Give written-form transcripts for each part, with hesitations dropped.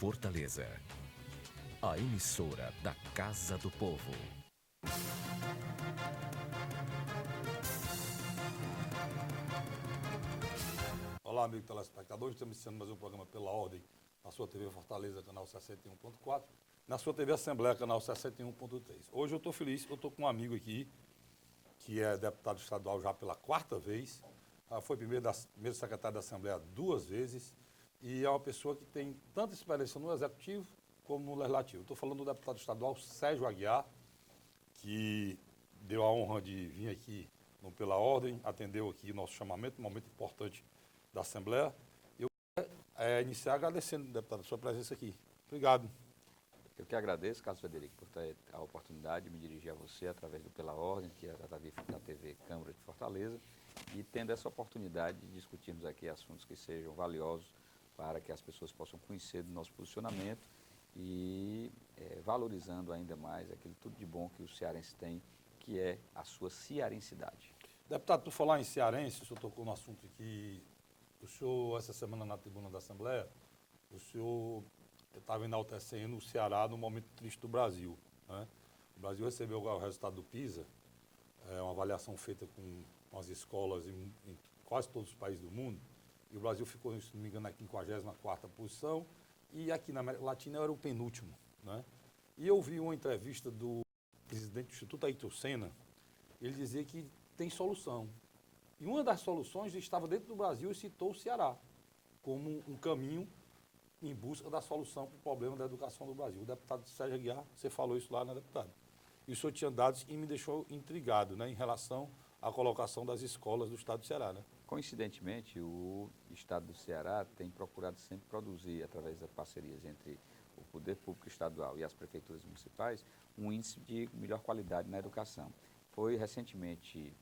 Fortaleza. A emissora da Casa do Povo. Olá, amigo telespectador. Estamos iniciando mais um programa Pela Ordem, na sua TV Fortaleza, canal 61.4, na sua TV Assembleia, canal 61.3. Hoje eu estou feliz, eu estou com um amigo aqui, que é deputado estadual já pela quarta vez, foi primeiro secretário da Assembleia 2 vezes, e é uma pessoa que tem tanta experiência no Executivo como no Legislativo. Estou falando do deputado estadual Sérgio Aguiar, que deu a honra de vir aqui no Pela Ordem, atendeu aqui o nosso chamamento, um momento importante da Assembleia. Eu quero iniciar agradecendo, deputado, a sua presença aqui. Obrigado. Eu que agradeço, Carlos Frederico, por ter a oportunidade de me dirigir a você através do Pela Ordem, que é da TV Câmara de Fortaleza, e tendo essa oportunidade de discutirmos aqui assuntos que sejam valiosos para que as pessoas possam conhecer do nosso posicionamento e valorizando ainda mais aquilo tudo de bom que o cearense tem, que é a sua cearensidade. Deputado, por falar em cearense, o senhor tocou no assunto que o senhor, essa semana na tribuna da Assembleia, o senhor estava enaltecendo o Ceará no momento triste do Brasil, né? O Brasil recebeu o resultado do PISA, uma avaliação feita com as escolas em quase todos os países do mundo, e o Brasil ficou, se não me engano, na 54ª posição, e aqui na América Latina era o penúltimo, né? E eu vi uma entrevista do presidente do Instituto Ayrton Senna, ele dizia que tem solução. E uma das soluções estava dentro do Brasil e citou o Ceará como um caminho em busca da solução para o problema da educação do Brasil. O deputado Sérgio Aguiar, você falou isso lá, né, deputado? E o senhor tinha dados e me deixou intrigado, né, em relação à colocação das escolas do estado do Ceará, né? Coincidentemente, o estado do Ceará tem procurado sempre produzir, através das parcerias entre o poder público estadual e as prefeituras municipais, um índice de melhor qualidade na educação. Foi recentemente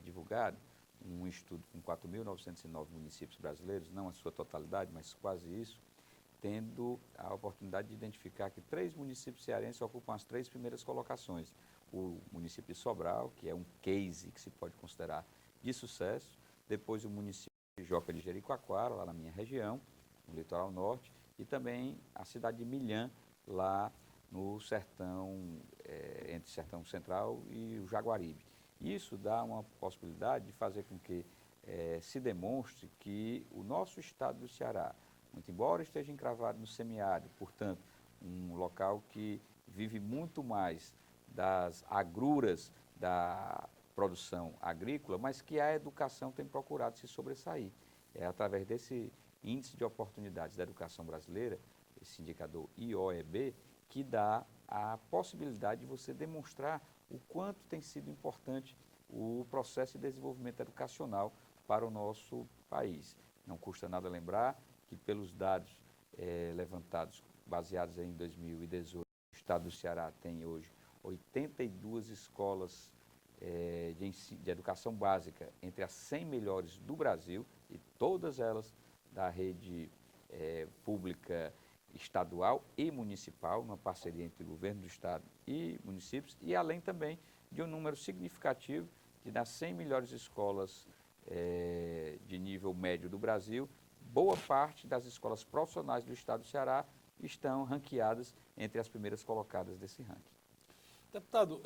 divulgado um estudo com 4.909 municípios brasileiros, não a sua totalidade, mas quase isso, tendo a oportunidade de identificar que 3 municípios cearenses ocupam as 3 primeiras colocações. O município de Sobral, que é um case que se pode considerar de sucesso, depois o município de Joca de Jericoacoara, lá na minha região, no litoral norte, e também a cidade de Milhã, lá no sertão, entre o sertão central e o Jaguaribe. Isso dá uma possibilidade de fazer com que se demonstre que o nosso estado do Ceará, muito embora esteja encravado no semiárido, portanto, um local que vive muito mais das agruras da produção agrícola, mas que a educação tem procurado se sobressair. É através desse índice de oportunidades da educação brasileira, esse indicador IOEB, que dá a possibilidade de você demonstrar o quanto tem sido importante o processo de desenvolvimento educacional para o nosso país. Não custa nada lembrar que, pelos dados levantados, baseados em 2018, o estado do Ceará tem hoje 82 escolas de educação básica entre as 100 melhores do Brasil, e todas elas da rede pública estadual e municipal, uma parceria entre o governo do estado e municípios, e além também de um número significativo de das 100 melhores escolas de nível médio do Brasil, boa parte das escolas profissionais do estado do Ceará estão ranqueadas entre as primeiras colocadas desse ranking. Deputado,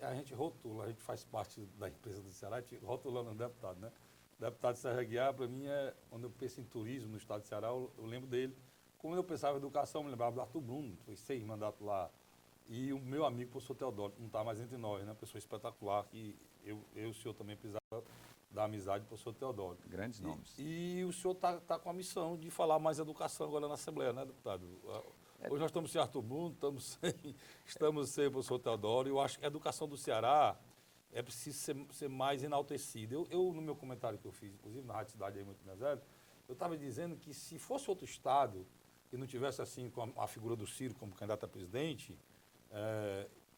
a gente rotula, a gente faz parte da empresa do Ceará, a gente rotulando um deputado, né? O deputado Sérgio Aguiar, para mim, quando eu penso em turismo no estado do Ceará, eu lembro dele. Como eu pensava em educação, eu me lembrava do Arthur Bruno, foi 6 mandatos lá. E o meu amigo, o professor Teodoro, que não está mais entre nós, né? Uma pessoa espetacular, que eu e o senhor também precisava da amizade do professor Teodoro. Grandes nomes. E o senhor está com a missão de falar mais educação agora na Assembleia, né, deputado? Hoje nós estamos sem Arthur Bruno, estamos sem o professor Teodoro, e eu acho que a educação do Ceará é preciso ser mais enaltecida. Eu, no meu comentário que eu fiz, inclusive na Rádio Cidade aí muito mais velho, eu estava dizendo que se fosse outro estado que não tivesse assim com a figura do Ciro como candidato a presidente,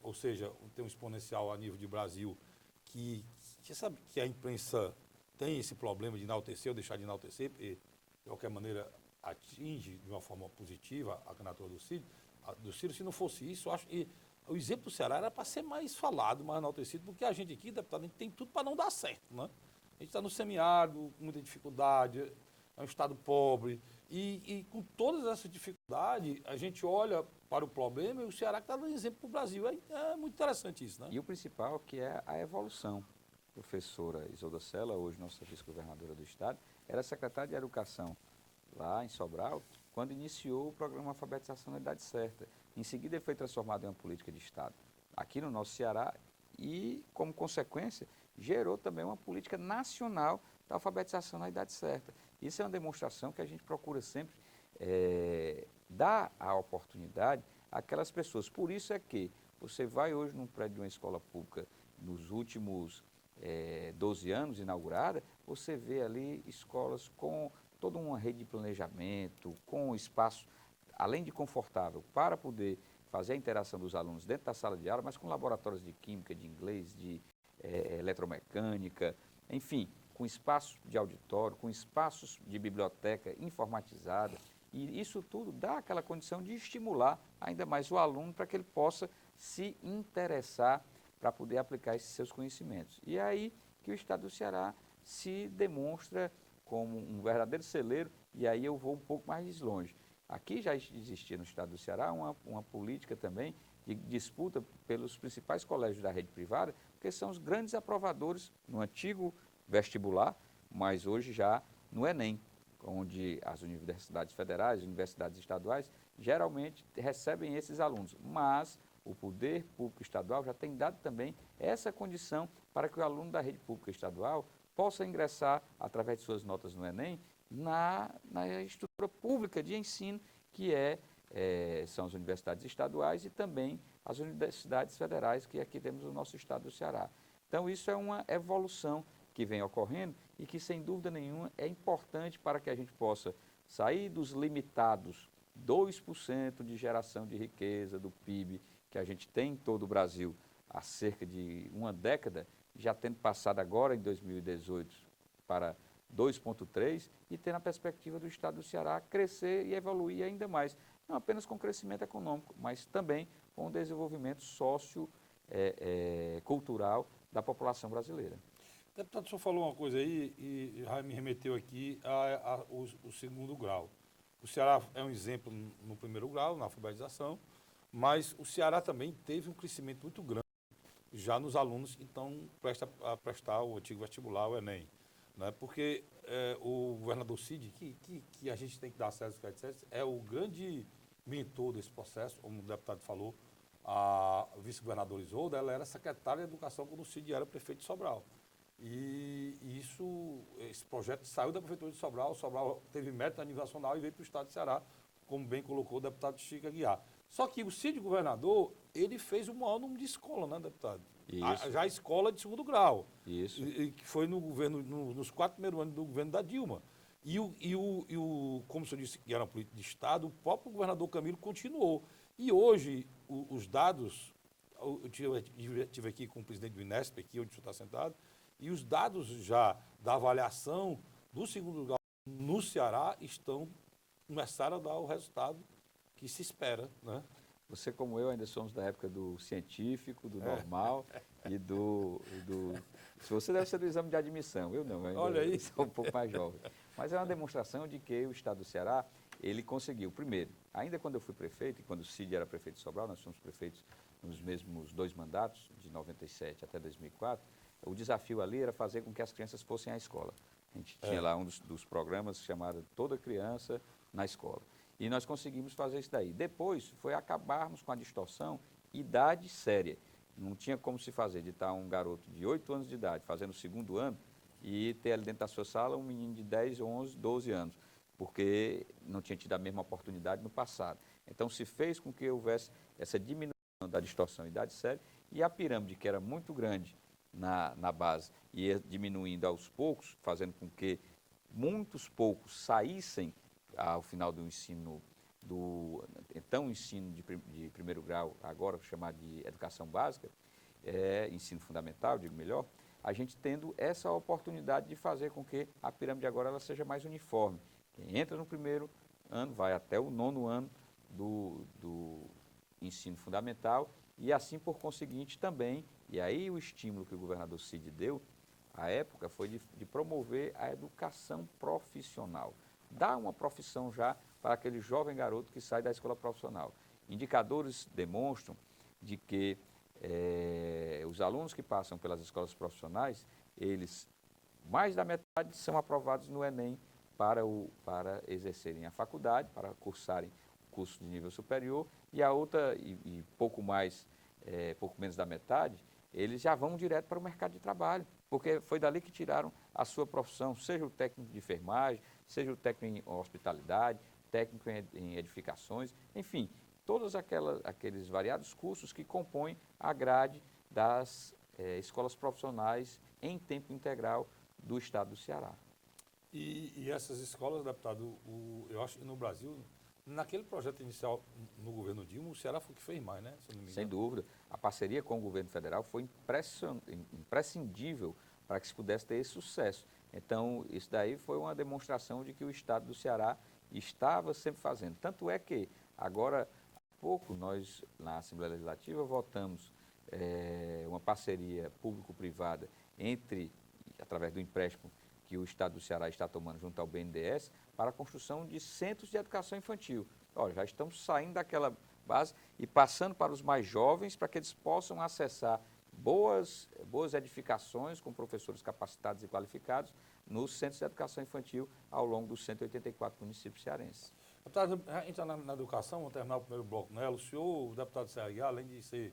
ou seja, tem um exponencial a nível de Brasil, que você sabe que a imprensa tem esse problema de enaltecer ou deixar de enaltecer, porque de qualquer maneira atinge de uma forma positiva a candidatura do Ciro. Se não fosse isso, eu acho que o exemplo do Ceará era para ser mais falado, mais enaltecido, porque a gente aqui, deputado, a gente tem tudo para não dar certo, né? A gente está no semiárido, com muita dificuldade, é um estado pobre, E com todas essas dificuldades, a gente olha para o problema e o Ceará está dando exemplo para o Brasil. É muito interessante isso, né? E o principal que é a evolução. A professora Isolda Sela, hoje nossa vice-governadora do Estado, era secretária de Educação lá em Sobral, quando iniciou o programa Alfabetização na Idade Certa. Em seguida, ele foi transformado em uma política de Estado aqui no nosso Ceará e, como consequência, gerou também uma política nacional da alfabetização na idade certa. Isso é uma demonstração que a gente procura sempre dar a oportunidade àquelas pessoas. Por isso é que você vai hoje num prédio de uma escola pública, nos últimos 12 anos inaugurada, você vê ali escolas com toda uma rede de planejamento, com espaço, além de confortável, para poder fazer a interação dos alunos dentro da sala de aula, mas com laboratórios de química, de inglês, de eletromecânica, enfim, com espaços de auditório, com espaços de biblioteca informatizada. E isso tudo dá aquela condição de estimular ainda mais o aluno para que ele possa se interessar para poder aplicar esses seus conhecimentos. E é aí que o Estado do Ceará se demonstra como um verdadeiro celeiro, e aí eu vou um pouco mais longe. Aqui já existia no Estado do Ceará uma política também de disputa pelos principais colégios da rede privada, porque são os grandes aprovadores no antigo vestibular, mas hoje já no Enem, onde as universidades federais, universidades estaduais, geralmente recebem esses alunos, mas o poder público estadual já tem dado também essa condição para que o aluno da rede pública estadual possa ingressar, através de suas notas no Enem, na estrutura pública de ensino, que são as universidades estaduais e também as universidades federais, que aqui temos no nosso estado do Ceará. Então, isso é uma evolução que vem ocorrendo e que, sem dúvida nenhuma, é importante para que a gente possa sair dos limitados 2% de geração de riqueza do PIB que a gente tem em todo o Brasil há cerca de uma década, já tendo passado agora em 2018 para 2,3% e tendo a perspectiva do Estado do Ceará crescer e evoluir ainda mais, não apenas com crescimento econômico, mas também com o desenvolvimento cultural da população brasileira. Deputado, o senhor falou uma coisa aí e já me remeteu aqui ao segundo grau. O Ceará é um exemplo no primeiro grau, na alfabetização, mas o Ceará também teve um crescimento muito grande já nos alunos que estão prestes a prestar o antigo vestibular, o Enem. Né? Porque o governador Cid, que a gente tem que dar acesso ao que é o grande mentor desse processo, como o deputado falou, a vice-governadora Isolda, ela era secretária de Educação quando o Cid era prefeito de Sobral. E esse projeto saiu da prefeitura de Sobral, Sobral teve mérito a nível nacional e veio para o estado de Ceará, como bem colocou o deputado Chico Aguiar. Só que o Cid governador, ele fez o maior número de escola, né, deputado? Isso. Já a escola de segundo grau. Isso. Que foi no governo, nos 4 primeiros anos do governo da Dilma. Como o senhor disse que era uma política de Estado, o próprio governador Camilo continuou. E hoje, os dados, eu estive aqui com o presidente do Inesp, aqui onde o senhor está sentado, e os dados já da avaliação do segundo grau no Ceará começaram a dar o resultado que se espera, né? Você, como eu, ainda somos da época do científico, do normal e do... Se você deve ser do exame de admissão, eu não, eu Olha aí. sou um pouco mais jovem. Mas é uma demonstração de que o Estado do Ceará, ele conseguiu, primeiro, ainda quando eu fui prefeito, e quando o Cid era prefeito de Sobral, nós fomos prefeitos nos mesmos 2 mandatos, de 97 até 2004, o desafio ali era fazer com que as crianças fossem à escola. A gente tinha lá um dos programas chamado Toda Criança na Escola. E nós conseguimos fazer isso daí. Depois foi acabarmos com a distorção idade séria. Não tinha como se fazer de estar um garoto de 8 anos de idade fazendo o segundo ano e ter ali dentro da sua sala um menino de 10, 11, 12 anos, porque não tinha tido a mesma oportunidade no passado. Então se fez com que houvesse essa diminuição da distorção idade séria e a pirâmide, que era muito grande na base, ia diminuindo aos poucos, fazendo com que muitos poucos saíssem ao final do ensino, ensino de primeiro grau, agora chamado de educação básica, ensino fundamental, digo melhor, a gente tendo essa oportunidade de fazer com que a pirâmide agora ela seja mais uniforme. Quem entra no primeiro ano vai até o 9º ano do ensino fundamental e assim por conseguinte também, e aí o estímulo que o governador Cid deu, à época, foi de promover a educação profissional. dá uma profissão já para aquele jovem garoto que sai da escola profissional. Indicadores demonstram de que os alunos que passam pelas escolas profissionais, mais da metade são aprovados no Enem para exercerem a faculdade, para cursarem curso de nível superior, e a outra, pouco menos da metade, eles já vão direto para o mercado de trabalho, porque foi dali que tiraram a sua profissão, seja o técnico de enfermagem, seja o técnico em hospitalidade, técnico em edificações, enfim, todos aqueles variados cursos que compõem a grade das escolas profissionais em tempo integral do estado do Ceará. E essas escolas, deputado, eu acho que no Brasil, naquele projeto inicial no governo Dilma, o Ceará foi o que fez mais, né? Se eu não me engano. Sem dúvida. A parceria com o governo federal foi imprescindível para que se pudesse ter esse sucesso. Então, isso daí foi uma demonstração de que o estado do Ceará estava sempre fazendo. Tanto é que, agora, há pouco, nós, na Assembleia Legislativa, votamos uma parceria público-privada através do empréstimo que o estado do Ceará está tomando junto ao BNDES, para a construção de centros de educação infantil. Olha, já estamos saindo daquela base e passando para os mais jovens, para que eles possam acessar boas edificações com professores capacitados e qualificados nos centros de educação infantil ao longo dos 184 municípios cearenses. Deputado, a gente está na educação, vamos terminar o primeiro bloco nela. O senhor, o deputado Serra Aguiar, além de ser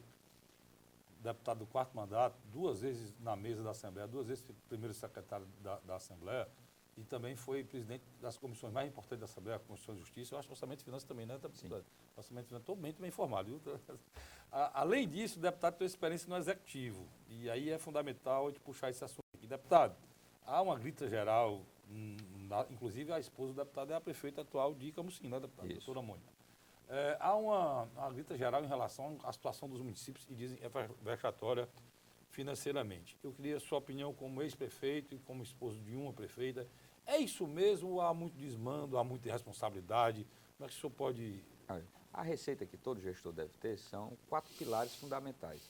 deputado do 4º mandato, 2 vezes na mesa da Assembleia, 2 vezes primeiro secretário da Assembleia, e também foi presidente das comissões mais importantes da Assembleia, a Comissão de Justiça, eu acho que Orçamento e Finanças também, né, deputado? Orçamento e Finanças, estou bem informado, viu? Além disso, o deputado tem experiência no Executivo, e aí é fundamental a gente puxar esse assunto aqui. Deputado, há uma grita geral, inclusive a esposa do deputado é a prefeita atual de Camusim, né, deputado? Isso. Doutora Mônica. Há uma grita geral em relação à situação dos municípios e dizem que é vexatória financeiramente. Eu queria a sua opinião como ex-prefeito e como esposo de uma prefeita. É isso mesmo ou há muito desmando, há muita irresponsabilidade? Como é que o senhor pode... A receita que todo gestor deve ter são 4 pilares fundamentais.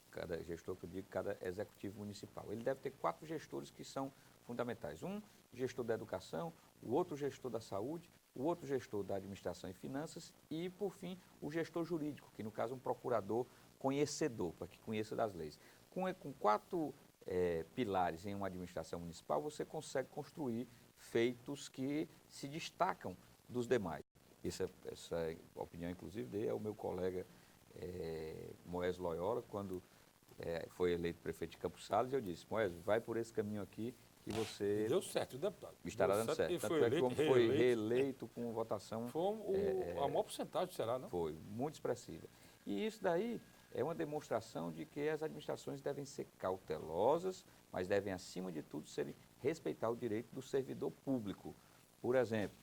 Cada gestor, que eu digo, cada executivo municipal, ele deve ter 4 gestores que são fundamentais. Um gestor da educação, o outro gestor da saúde, o outro gestor da administração e finanças e, por fim, o gestor jurídico, que no caso é um procurador conhecedor, para que conheça das leis. Com 4 pilares em uma administração municipal, você consegue construir feitos que se destacam dos demais. Essa opinião, inclusive, dei ao meu colega Moés Loyola, quando foi eleito prefeito de Campos Sales, eu disse: Moés, vai por esse caminho aqui que você... Deu certo, deputado. Estará dando certo. Tanto é que o homem foi reeleito com votação... Foi a maior porcentagem do Ceará, não? Foi, muito expressiva. E isso daí é uma demonstração de que as administrações devem ser cautelosas, mas devem, acima de tudo, respeitar o direito do servidor público. Por exemplo,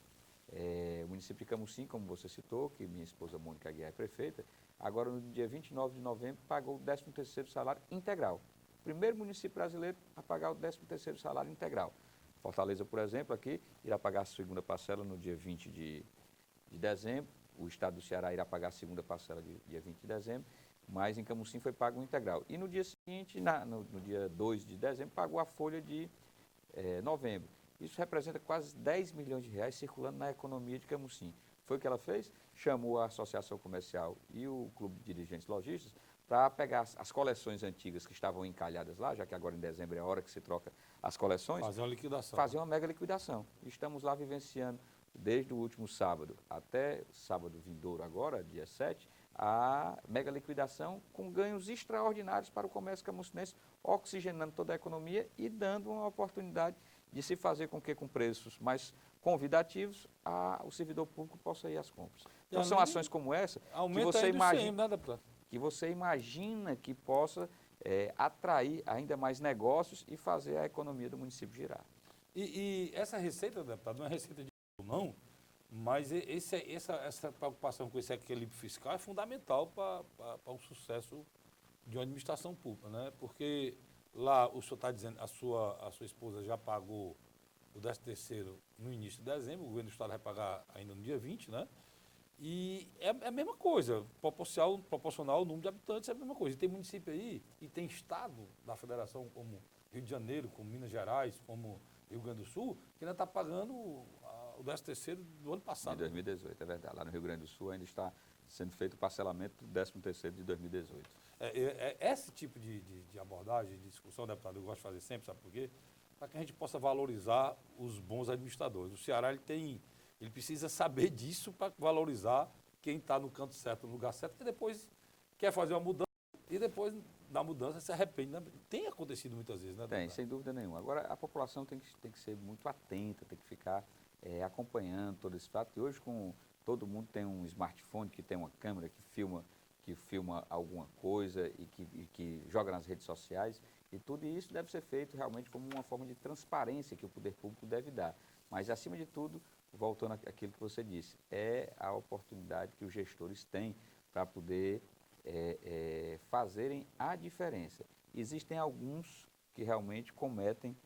o município de Camusim, como você citou, que minha esposa Mônica Aguiar é prefeita, agora no dia 29 de novembro pagou o 13º salário integral. Primeiro município brasileiro a pagar o 13º salário integral. Fortaleza, por exemplo, aqui irá pagar a segunda parcela no dia 20 de dezembro. O estado do Ceará irá pagar a segunda parcela dia 20 de dezembro, mas em Camusim foi pago o integral. E no dia seguinte, no dia 2 de dezembro, pagou a folha de novembro. Isso representa quase 10 milhões de reais circulando na economia de Camusim. Foi o que ela fez? Chamou a Associação Comercial e o Clube de Dirigentes Lojistas para pegar as coleções antigas que estavam encalhadas lá, já que agora em dezembro é a hora que se troca as coleções. Fazer uma liquidação. Fazer uma mega liquidação. Estamos lá vivenciando, desde o último sábado até sábado vindouro agora, dia 7, a mega liquidação com ganhos extraordinários para o comércio camucinense, oxigenando toda a economia e dando uma oportunidade de se fazer com que, com preços mais convidativos, o servidor público possa ir às compras. Então, são ações como essa que você imagina, que você imagina que possa atrair ainda mais negócios e fazer a economia do município girar. E essa receita, deputado, não é receita de não, mas essa preocupação com esse equilíbrio fiscal é fundamental para o sucesso de uma administração pública, né? Porque lá o senhor está dizendo, a sua esposa já pagou o 13º no início de dezembro, o governo do estado vai pagar ainda no dia 20, né? E é a mesma coisa, proporcional ao número de habitantes é a mesma coisa. E tem município aí, e tem estado da federação como Rio de Janeiro, como Minas Gerais, como Rio Grande do Sul, que ainda está pagando o 13º do ano De passado. 2018, é verdade. Lá no Rio Grande do Sul ainda está sendo feito o parcelamento do 13º de 2018. Esse tipo de abordagem, de discussão, deputado, eu gosto de fazer sempre, sabe por quê? Para que a gente possa valorizar os bons administradores. O Ceará ele precisa saber disso para valorizar quem está no canto certo, no lugar certo, que depois quer fazer uma mudança e depois da mudança se arrepende. Né? Tem acontecido muitas vezes, né, Tem, deputado? sem dúvida nenhuma. Agora, a população tem que ser muito atenta, tem que ficar acompanhando todo esse fato. E hoje, com todo mundo tem um smartphone que tem uma câmera que filma alguma coisa e que joga nas redes sociais. E tudo isso deve ser feito realmente como uma forma de transparência que o poder público deve dar. Mas, acima de tudo, voltando àquilo que você disse, é a oportunidade que os gestores têm para poder fazerem a diferença. Existem alguns que realmente cometem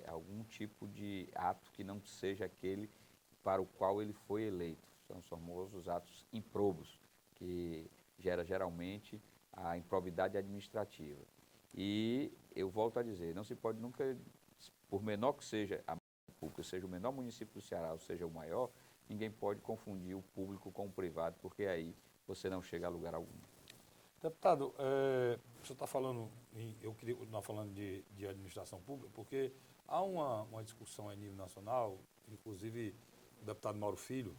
algum tipo de ato que não seja aquele para o qual ele foi eleito. São os famosos atos improbos, que gera geralmente a improbidade administrativa. E eu volto a dizer, não se pode nunca, por menor que seja a pública, seja o menor município do Ceará, ou seja o maior, ninguém pode confundir o público com o privado, porque aí você não chega a lugar algum. Deputado, você está falando, eu queria continuar falando de administração pública, porque há uma discussão a nível nacional, inclusive o deputado Mauro Filho,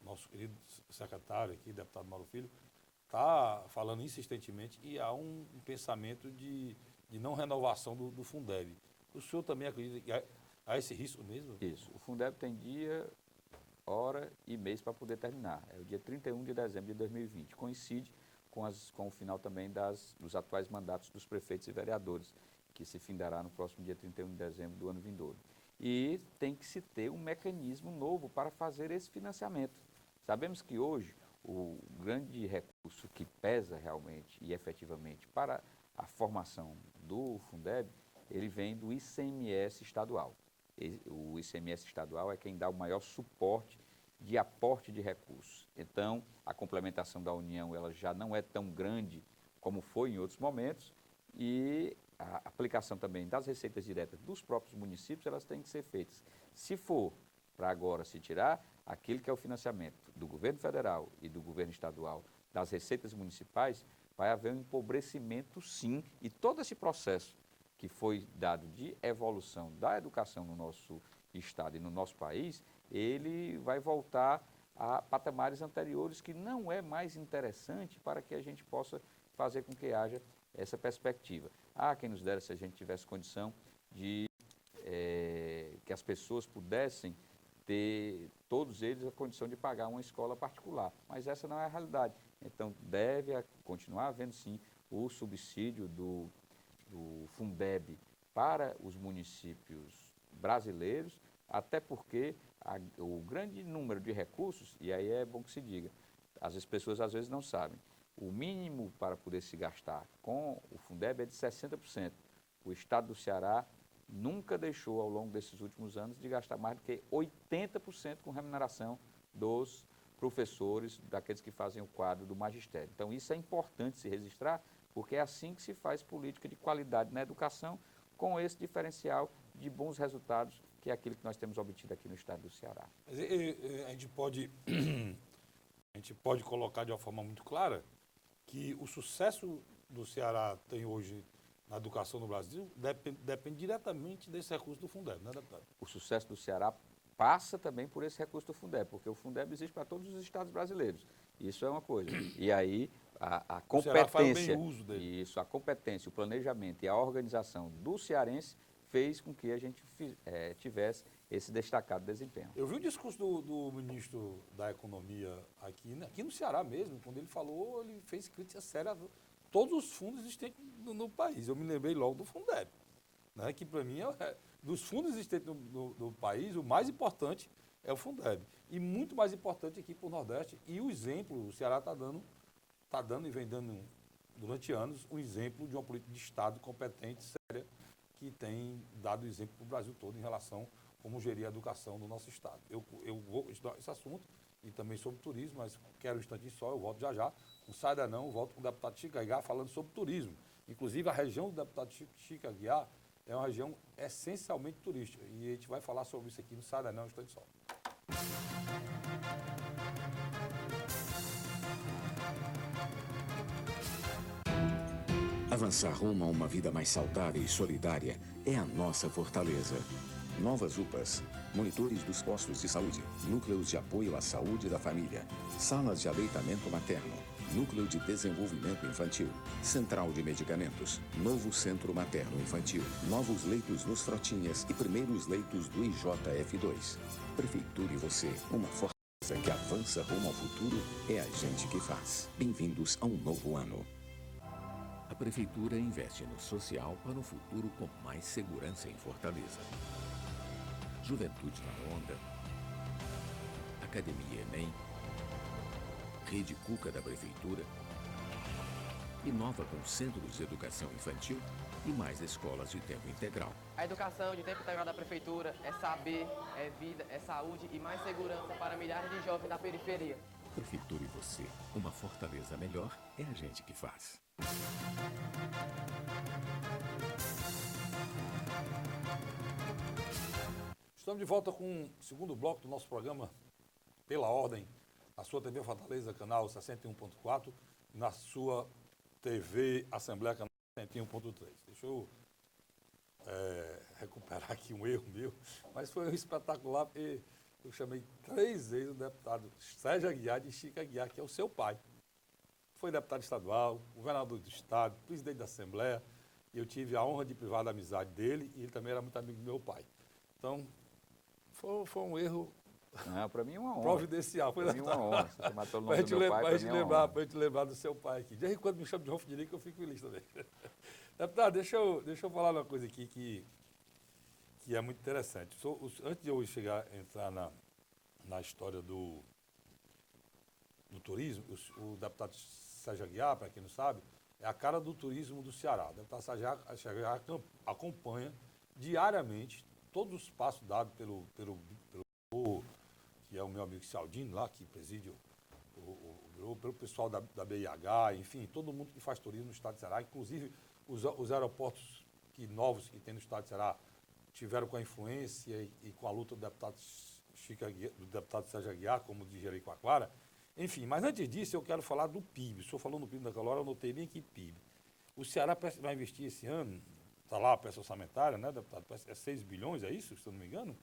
nosso querido secretário aqui, deputado Mauro Filho, está falando insistentemente e há um pensamento de não renovação do Fundeb. O senhor também acredita que há esse risco mesmo? Isso. O Fundeb tem dia, hora e mês para poder terminar. É o dia 31 de dezembro de 2020. Coincide com o final também dos atuais mandatos dos prefeitos e vereadores, que se findará no próximo dia 31 de dezembro do ano vindouro. E tem que se ter um mecanismo novo para fazer esse financiamento. Sabemos que hoje o grande recurso que pesa realmente e efetivamente para a formação do Fundeb, ele vem do ICMS estadual. O ICMS estadual é quem dá o maior suporte de aporte de recursos. Então, a complementação da União ela já não é tão grande como foi em outros momentos e a aplicação também das receitas diretas dos próprios municípios, elas têm que ser feitas. Se for para agora se tirar, aquele que é o financiamento do governo federal e do governo estadual das receitas municipais, vai haver um empobrecimento sim, e todo esse processo que foi dado de evolução da educação no nosso estado e no nosso país, ele vai voltar a patamares anteriores que não é mais interessante para que a gente possa fazer com que haja essa perspectiva. Quem nos dera se a gente tivesse condição de que as pessoas pudessem ter, todos eles, a condição de pagar uma escola particular, mas essa não é a realidade. Então, deve continuar havendo, sim, o subsídio do Fundeb para os municípios brasileiros, até porque o grande número de recursos, e aí é bom que se diga, as pessoas às vezes não sabem, o mínimo para poder se gastar com o Fundeb é de 60%. O estado do Ceará nunca deixou, ao longo desses últimos anos, de gastar mais do que 80% com remuneração dos professores, daqueles que fazem o quadro do magistério. Então, isso é importante se registrar, porque é assim que se faz política de qualidade na educação, com esse diferencial de bons resultados, que é aquilo que nós temos obtido aqui no estado do Ceará. A gente pode colocar de uma forma muito clara que o sucesso do Ceará tem hoje na educação no Brasil depende diretamente desse recurso do Fundeb, né, deputado? O sucesso do Ceará passa também por esse recurso do Fundeb, porque o Fundeb existe para todos os estados brasileiros. Isso é uma coisa. E aí a competência, a competência, o planejamento e a organização do cearense fez com que a gente tivesse esse destacado desempenho. Eu vi o discurso do ministro da Economia aqui no Ceará mesmo, quando ele falou, ele fez crítica séria a todos os fundos existentes no país. Eu me lembrei logo do Fundeb, né, que para mim, dos fundos existentes no país, o mais importante é o Fundeb. E muito mais importante aqui para o Nordeste. E o exemplo, o Ceará está dando e vem dando, durante anos, um exemplo de uma política de Estado competente, séria, que tem dado exemplo para o Brasil todo em relação a como gerir a educação do nosso Estado. Eu vou estudar esse assunto e também sobre turismo, mas quero um instantinho só, eu volto já já. Não sai daí não, eu volto com o deputado Chico Aguiar falando sobre turismo. Inclusive, a região do deputado Chico Aguiar é uma região essencialmente turística. E a gente vai falar sobre isso aqui, não sai daí não, um instante só. Avançar rumo a uma vida mais saudável e solidária é a nossa fortaleza. Novas UPAs, monitores dos postos de saúde, núcleos de apoio à saúde da família, salas de aleitamento materno, núcleo de desenvolvimento infantil, central de medicamentos, novo centro materno infantil, novos leitos nos Frotinhas e primeiros leitos do IJF2. Prefeitura e você, uma fortaleza que avança rumo ao futuro, é a gente que faz. Bem-vindos a um novo ano. A Prefeitura investe no social para um futuro com mais segurança em Fortaleza. Juventude na Onda, Academia Enem, Rede Cuca da Prefeitura, inova com centros de educação infantil e mais escolas de tempo integral. A educação de tempo integral da Prefeitura é saber, é vida, é saúde e mais segurança para milhares de jovens da periferia. Prefeitura e você, uma Fortaleza melhor é a gente que faz. Estamos de volta com o segundo bloco do nosso programa, Pela Ordem, na sua TV Fortaleza, canal 61.4, e na sua TV Assembleia, canal 61.3. Deixa eu recuperar aqui um erro meu, mas foi um espetacular, porque eu chamei 3 vezes o deputado Sérgio Aguiar de Chico Aguiar, que é o seu pai. Foi deputado estadual, governador do estado, presidente da Assembleia, e eu tive a honra de privar da amizade dele, e ele também era muito amigo do meu pai. Então, foi um erro Não, para mim é uma honra. providencial. Para mim é uma honra. Você matou o Para nome do meu pai, a para gente mim é uma lembrar, honra. pra gente lembrar do seu pai aqui. De vez em quando me chama de Rolf Dinico, eu fico feliz também. Deputado, deixa eu falar uma coisa aqui que é muito interessante. Antes de eu entrar na história do turismo, o deputado Sérgio Aguiar, para quem não sabe, é a cara do turismo do Ceará. O deputado Sérgio Aguiar acompanha diariamente todos os passos dados pelo que é o meu amigo Cialdini lá, que preside pelo pessoal da BIH, enfim, todo mundo que faz turismo no estado de Ceará, inclusive os aeroportos novos que tem no estado de Ceará tiveram com a influência e com a luta do deputado Sérgio Aguiar, como de Jericoacoara. Enfim, mas antes disso eu quero falar do PIB. O senhor falou no PIB daquela hora, eu anotei bem aqui PIB. O Ceará vai investir esse ano, está lá a peça orçamentária, né, deputado? É 6 bilhões, é isso, se eu não me engano?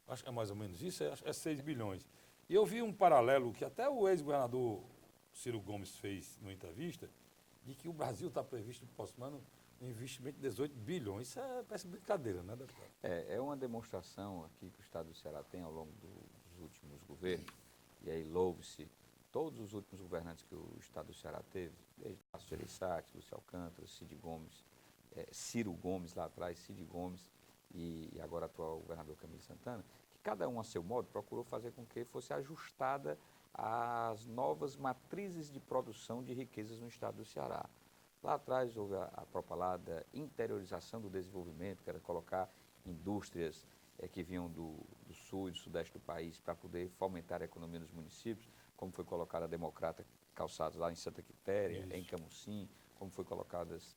Acho que é mais ou menos isso, é 6 bilhões. E eu vi um paralelo que até o ex-governador Ciro Gomes fez numa entrevista, de que o Brasil está previsto no próximo ano um investimento de 18 bilhões. Isso parece brincadeira, né, deputado? É uma demonstração aqui que o Estado do Ceará tem ao longo dos últimos governos, e aí louve-se todos os últimos governantes que o Estado do Ceará teve, desde Tasso Gereissati, Lúcio Alcântara, Cid Gomes, Ciro Gomes lá atrás, Cid Gomes e agora atual governador Camilo Santana, que cada um a seu modo procurou fazer com que fosse ajustada às novas matrizes de produção de riquezas no Estado do Ceará. Lá atrás houve a propalada interiorização do desenvolvimento, que era colocar indústrias que vinham do sul e do sudeste do país para poder fomentar a economia dos municípios, como foi colocada a Democrata Calçados lá em Santa Quitéria, em Camucim, como foi colocadas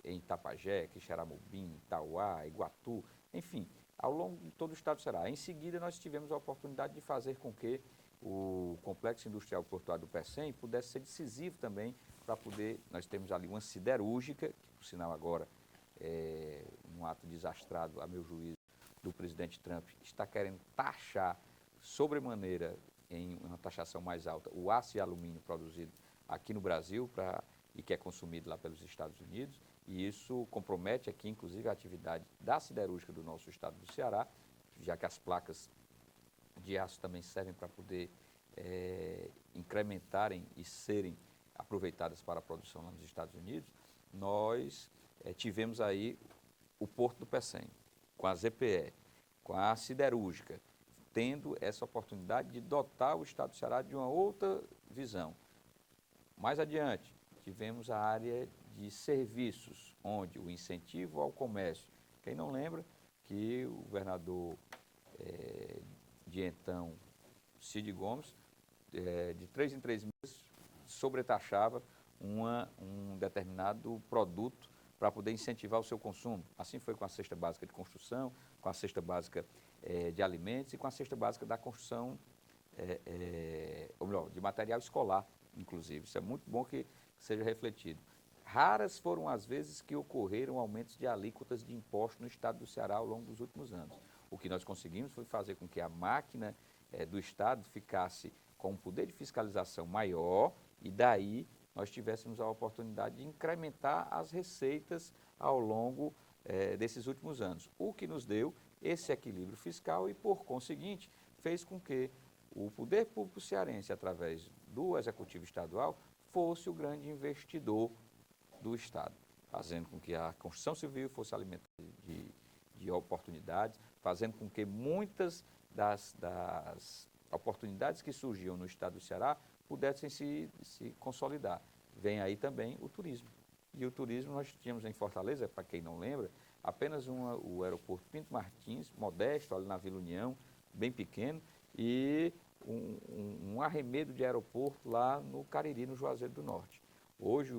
em Itapajé, Quixeramobim, Itauá, Iguatu, enfim, ao longo de todo o estado do Ceará. Em seguida, nós tivemos a oportunidade de fazer com que o Complexo Industrial Portuário do Pecém pudesse ser decisivo também para poder, nós temos ali uma siderúrgica, que por sinal agora um ato desastrado, a meu juízo, do presidente Trump, está querendo taxar sobremaneira, em uma taxação mais alta, o aço e alumínio produzido aqui no Brasil e que é consumido lá pelos Estados Unidos, e isso compromete aqui, inclusive, a atividade da siderúrgica do nosso estado do Ceará, já que as placas de aço também servem para poder incrementarem e serem aproveitadas para a produção lá nos Estados Unidos. Nós tivemos aí o Porto do Pecém, com a ZPE, com a siderúrgica, tendo essa oportunidade de dotar o estado do Ceará de uma outra visão. Mais adiante, tivemos a área de serviços, onde o incentivo ao comércio. Quem não lembra que o governador de então, Cid Gomes, de 3 em 3 meses, sobretaxava um determinado produto para poder incentivar o seu consumo. Assim foi com a cesta básica de construção, com a cesta básica de alimentos e com a cesta básica da construção, ou melhor, de material escolar, inclusive. Isso é muito bom que seja refletido. Raras foram as vezes que ocorreram aumentos de alíquotas de impostos no estado do Ceará ao longo dos últimos anos. O que nós conseguimos foi fazer com que a máquina do estado ficasse com um poder de fiscalização maior e daí nós tivéssemos a oportunidade de incrementar as receitas ao longo desses últimos anos, o que nos deu esse equilíbrio fiscal e, por conseguinte, fez com que o poder público cearense, através do Executivo Estadual, fosse o grande investidor do Estado, fazendo com que a construção civil fosse alimentada de oportunidades, fazendo com que muitas das oportunidades que surgiam no estado do Ceará pudessem se consolidar. Vem aí também o turismo. E o turismo nós tínhamos em Fortaleza, para quem não lembra, apenas o aeroporto Pinto Martins, modesto, ali na Vila União, bem pequeno, e um arremedo de aeroporto lá no Cariri, no Juazeiro do Norte. Hoje,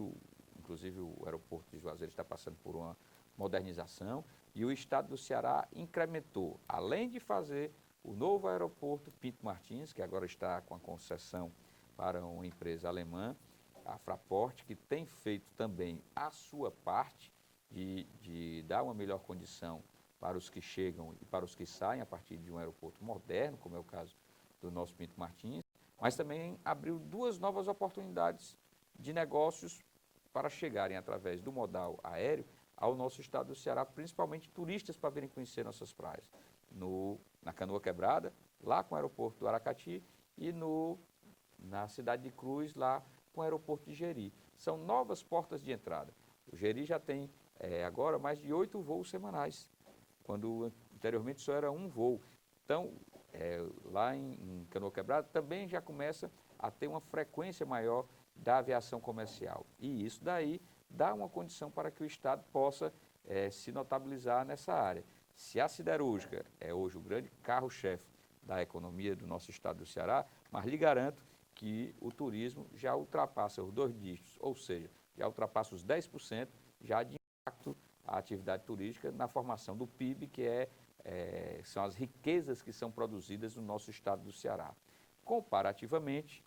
inclusive, o aeroporto de Juazeiro está passando por uma modernização e o estado do Ceará incrementou, além de fazer o novo aeroporto Pinto Martins, que agora está com a concessão para uma empresa alemã, a Fraport, que tem feito também a sua parte de dar uma melhor condição para os que chegam e para os que saem a partir de um aeroporto moderno, como é o caso do nosso Pinto Martins, mas também abriu 2 novas oportunidades de negócios para chegarem através do modal aéreo ao nosso estado do Ceará, principalmente turistas para virem conhecer nossas praias, na Canoa Quebrada, lá com o aeroporto do Aracati e na cidade de Cruz, lá com o aeroporto de Jeri. São novas portas de entrada. O Jeri já tem agora mais de 8 voos semanais, quando anteriormente só era um voo. Então, lá em Canoa Quebrada também já começa a ter uma frequência maior da aviação comercial. E isso daí dá uma condição para que o Estado possa se notabilizar nessa área. Se a siderúrgica é hoje o grande carro-chefe da economia do nosso estado do Ceará, mas lhe garanto que o turismo já ultrapassa os 2 dígitos, ou seja, já ultrapassa os 10% já de impacto à atividade turística na formação do PIB, que são as riquezas que são produzidas no nosso estado do Ceará. Comparativamente,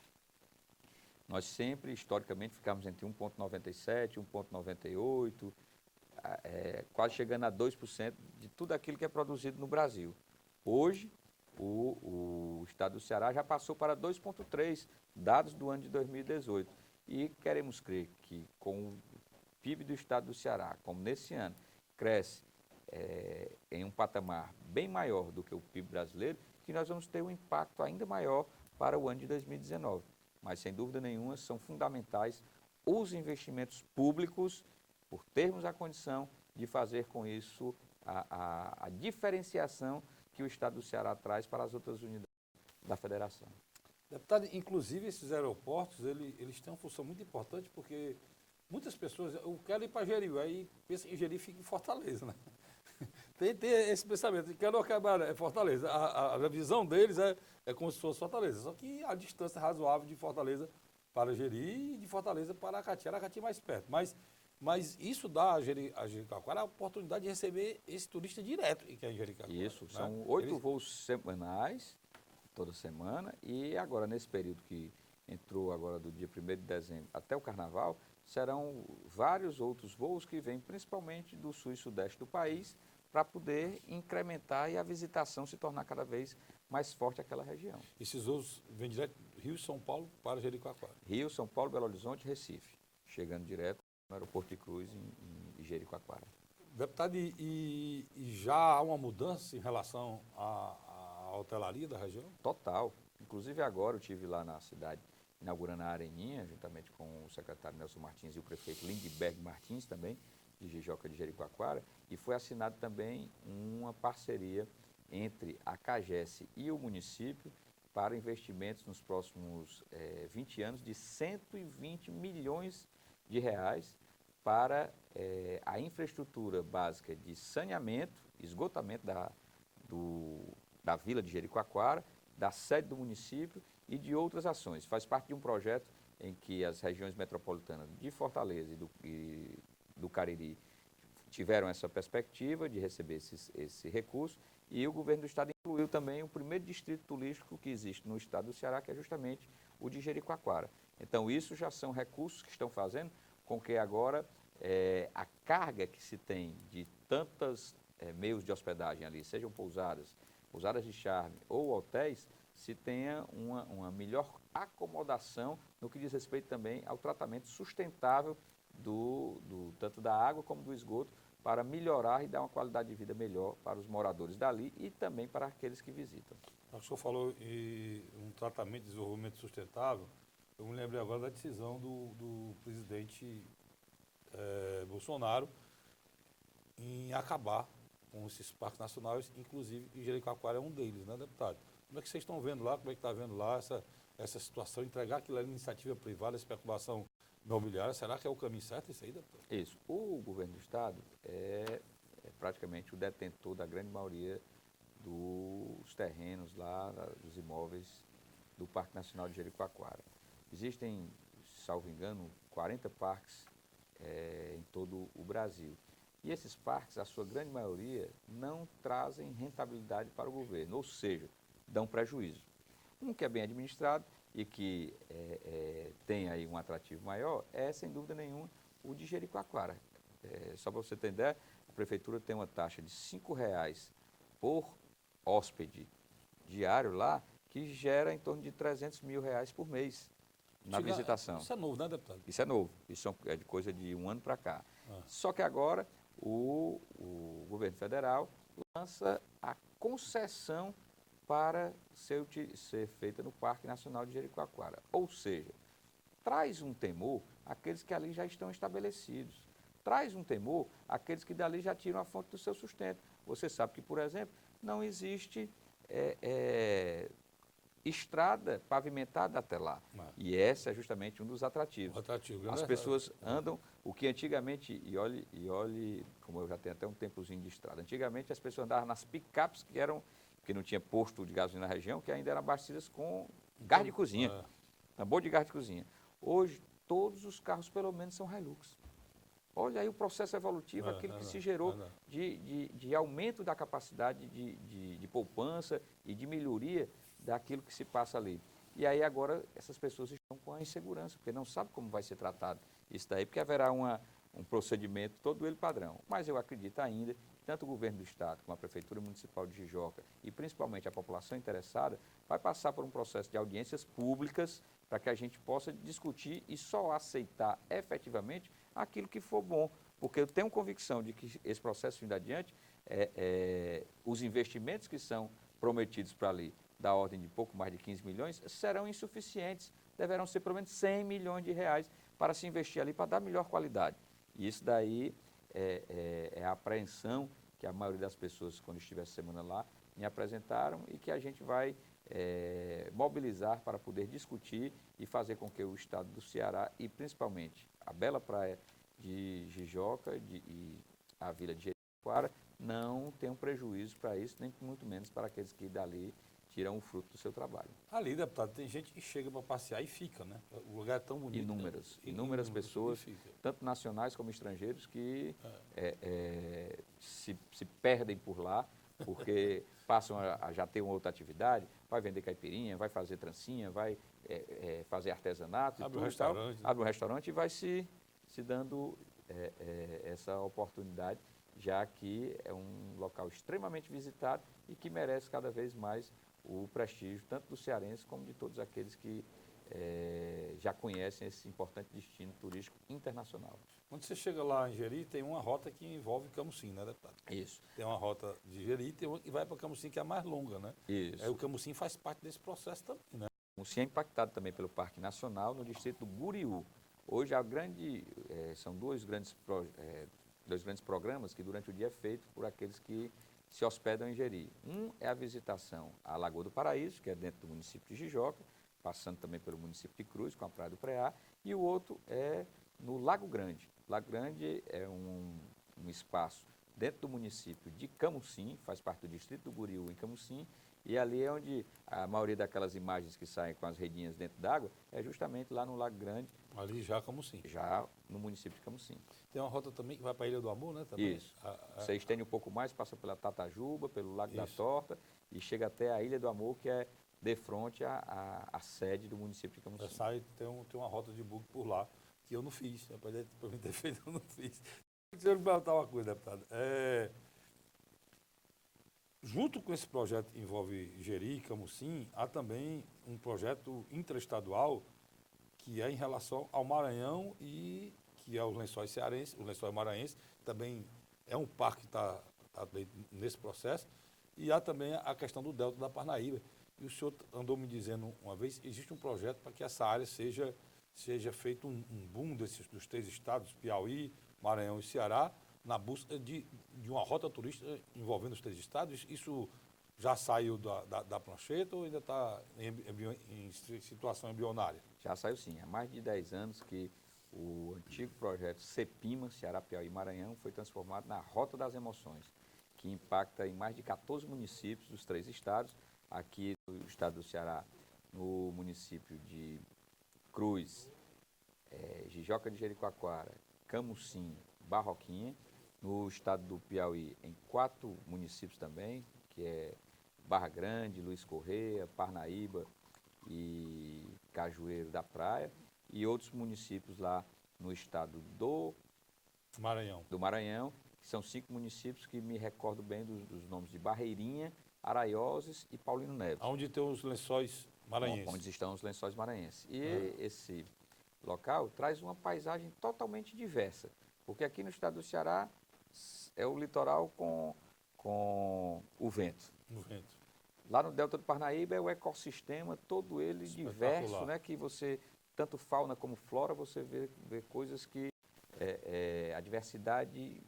nós sempre, historicamente, ficamos entre 1,97%, 1,98%, quase chegando a 2% de tudo aquilo que é produzido no Brasil. Hoje, o estado do Ceará já passou para 2,3%, dados do ano de 2018. E queremos crer que com o PIB do estado do Ceará, como nesse ano, cresce em um patamar bem maior do que o PIB brasileiro, que nós vamos ter um impacto ainda maior para o ano de 2019. Mas, sem dúvida nenhuma, são fundamentais os investimentos públicos, por termos a condição de fazer com isso a diferenciação que o estado do Ceará traz para as outras unidades da federação. Deputado, inclusive esses aeroportos, eles têm uma função muito importante porque muitas pessoas, eu quero ir para Jeri, aí pensa em Jeri e fica em Fortaleza, né? Tem esse pensamento, quero acabar é Fortaleza. A visão deles é como se fosse Fortaleza, só que a distância razoável de Fortaleza para Jeri e de Fortaleza para Aracati. Aracati mais perto, mas isso dá a Jericoacoara a oportunidade de receber esse turista direto que é em Jericoacoara. Isso, né? são 8 voos semanais, toda semana, e agora nesse período que entrou agora do dia 1º de dezembro até o Carnaval, serão vários outros voos que vêm principalmente do sul e sudeste do país para poder incrementar e a visitação se tornar cada vez mais forte àquela região. Esses voos vêm direto do Rio e São Paulo para Jericoacoara. Rio, São Paulo, Belo Horizonte e Recife, chegando direto no aeroporto de Cruz em Jericoacoara. Deputado, e já há uma mudança em relação à hotelaria da região? Total. Inclusive agora eu estive lá na cidade inaugurando a Areninha, juntamente com o secretário Nelson Martins e o prefeito Lindbergh Martins também, de Jijoca de Jericoacoara, e foi assinado também uma parceria entre a CAGES e o município para investimentos nos próximos 20 anos de 120 milhões de reais para a infraestrutura básica de saneamento, esgotamento da vila de Jericoacoara, da sede do município e de outras ações. Faz parte de um projeto em que as regiões metropolitanas de Fortaleza e do Cariri tiveram essa perspectiva de receber esse recurso E o governo do estado incluiu também o primeiro distrito turístico que existe no estado do Ceará, que é justamente o de Jericoacoara. Então, isso já são recursos que estão fazendo com que agora a carga que se tem de tantos meios de hospedagem ali, sejam pousadas, pousadas de charme ou hotéis, se tenha uma melhor acomodação no que diz respeito também ao tratamento sustentável tanto da água como do esgoto, para melhorar e dar uma qualidade de vida melhor para os moradores dali e também para aqueles que visitam. O senhor falou em um tratamento de desenvolvimento sustentável. Eu me lembrei agora da decisão do presidente Bolsonaro em acabar com esses parques nacionais, inclusive em Jericoacoara é um deles, né, deputado? Como é que vocês estão vendo lá, como é que está vendo lá essa situação, entregar aquilo à iniciativa privada, especulação imobiliária, será que é o caminho certo isso aí, deputado? Isso. O governo do estado é praticamente o detentor da grande maioria dos terrenos lá, dos imóveis do Parque Nacional de Jericoacoara. Existem, salvo engano, 40 parques em todo o Brasil. E esses parques, a sua grande maioria, não trazem rentabilidade para o governo, ou seja, dão prejuízo. Um que é bem administrado e que tem aí um atrativo maior é, sem dúvida nenhuma, o de Jericoacoara. Só para você ter ideia, a prefeitura tem uma taxa de R$ 5,00 por hóspede diário lá, que gera em torno de R$ 300 mil por mês na visitação. Isso é novo, né, deputado? Isso é novo, isso é de coisa de um ano para cá. Só que agora o governo federal lança a concessão para ser feita no Parque Nacional de Jericoacoara. Ou seja, traz um temor àqueles que ali já estão estabelecidos. Traz um temor àqueles que dali já tiram a fonte do seu sustento. Você sabe que, por exemplo, não existe estrada pavimentada até lá. E esse é justamente um dos atrativos. As pessoas andam, o que antigamente, e olhe, como eu já tenho até um tempozinho de estrada, antigamente as pessoas andavam nas picapes que não tinha posto de gasolina na região, que ainda eram abastecidas com gás de cozinha, tambor de gás de cozinha. Hoje, todos os carros, pelo menos, são Hilux. Olha aí o processo evolutivo, aquilo que se gerou de aumento da capacidade de poupança e de melhoria daquilo que se passa ali. E aí agora essas pessoas estão com a insegurança, porque não sabem como vai ser tratado isso daí, porque haverá um procedimento todo ele padrão. Mas eu acredito ainda que tanto o governo do estado como a Prefeitura Municipal de Jijoca e principalmente a população interessada vai passar por um processo de audiências públicas para que a gente possa discutir e só aceitar efetivamente aquilo que for bom. Porque eu tenho convicção de que esse processo indo adiante, os investimentos que são prometidos para ali, da ordem de pouco mais de 15 milhões, serão insuficientes. Deverão ser pelo menos 100 milhões de reais para se investir ali, para dar melhor qualidade. E isso daí é a apreensão que a maioria das pessoas, quando estiver essa semana lá, me apresentaram e que a gente vai mobilizar para poder discutir e fazer com que o estado do Ceará e principalmente a bela praia de Jijoca e a vila de Jericoacoara não tenham prejuízo para isso, nem muito menos para aqueles que dali tiram o fruto do seu trabalho. Ali, deputado, tem gente que chega para passear e fica, né? O lugar é tão bonito. Inúmeras pessoas, tanto nacionais como estrangeiros, que se perdem por lá, porque passam a já ter uma outra atividade, vai vender caipirinha, vai fazer trancinha, vai fazer artesanato. Abre um restaurante. Abre um restaurante e vai se dando essa oportunidade, já que é um local extremamente visitado e que merece cada vez mais o prestígio tanto do cearense como de todos aqueles que já conhecem esse importante destino turístico internacional. Quando você chega lá em Jeri, tem uma rota que envolve Camusim, né, deputado? Isso. Tem uma rota de Jeri e tem uma que vai para Camusim, que é a mais longa, né? Isso. Aí o Camusim faz parte desse processo também, né? Camusim é impactado também pelo Parque Nacional no distrito do Guriú. Hoje são dois grandes programas que durante o dia é feito por aqueles que se hospedam em Jeri. Um é a visitação à Lagoa do Paraíso, que é dentro do município de Jijoca, passando também pelo município de Cruz, com a Praia do Preá, e o outro é no Lago Grande. Lago Grande é um espaço dentro do município de Camusim, faz parte do distrito do Guriú em Camusim, E ali é onde a maioria daquelas imagens que saem com as redinhas dentro d'água é justamente lá no Lago Grande, Ali já Camusim. já no município de Camusim. Tem uma rota também que vai para a Ilha do Amor, né? Também. Isso. Você estende um pouco mais, passa pela Tatajuba, pelo Lago da Isso. Torta e chega até a Ilha do Amor, que é de frente à sede do município de Camusim. Já sai, tem uma rota de bug por lá, que eu não fiz. Apesar de para mim ter feito, eu não fiz. Deixa eu lhe perguntar uma coisa, deputado. Junto com esse projeto que envolve Jeri, Camusim, há também um projeto intraestadual que é em relação ao Maranhão e que é os Lençóis Cearenses, os Lençóis Maranhenses, também é um parque que está nesse processo, e há também a questão do Delta da Parnaíba. E o senhor andou me dizendo uma vez, existe um projeto para que essa área seja feito um boom dos 3 estados, Piauí, Maranhão e Ceará, na busca de uma rota turística envolvendo os 3 estados. Isso já saiu da prancheta ou ainda está em situação embrionária? Já saiu sim. Há mais de 10 anos que o antigo projeto CEPIMA, Ceará, Piauí e Maranhão, foi transformado na Rota das Emoções, que impacta em mais de 14 municípios dos 3 estados. Aqui no estado do Ceará, no município de Cruz, Jijoca de Jericoacoara, Camusim, Barroquinha. No estado do Piauí, em 4 municípios também, que é Barra Grande, Luiz Correia, Parnaíba e Cajueiro da Praia. E outros municípios lá no estado do Maranhão, que são 5 municípios que me recordo bem dos nomes de Barreirinha, Araioses e Paulino Neves. Onde tem os Lençóis Maranhenses. Onde estão os Lençóis Maranhenses. E esse local traz uma paisagem totalmente diversa, porque aqui no estado do Ceará é o litoral com o vento. Lá no Delta do Parnaíba é o ecossistema, todo ele diverso, né? Que você, tanto fauna como flora, você vê coisas que a diversidade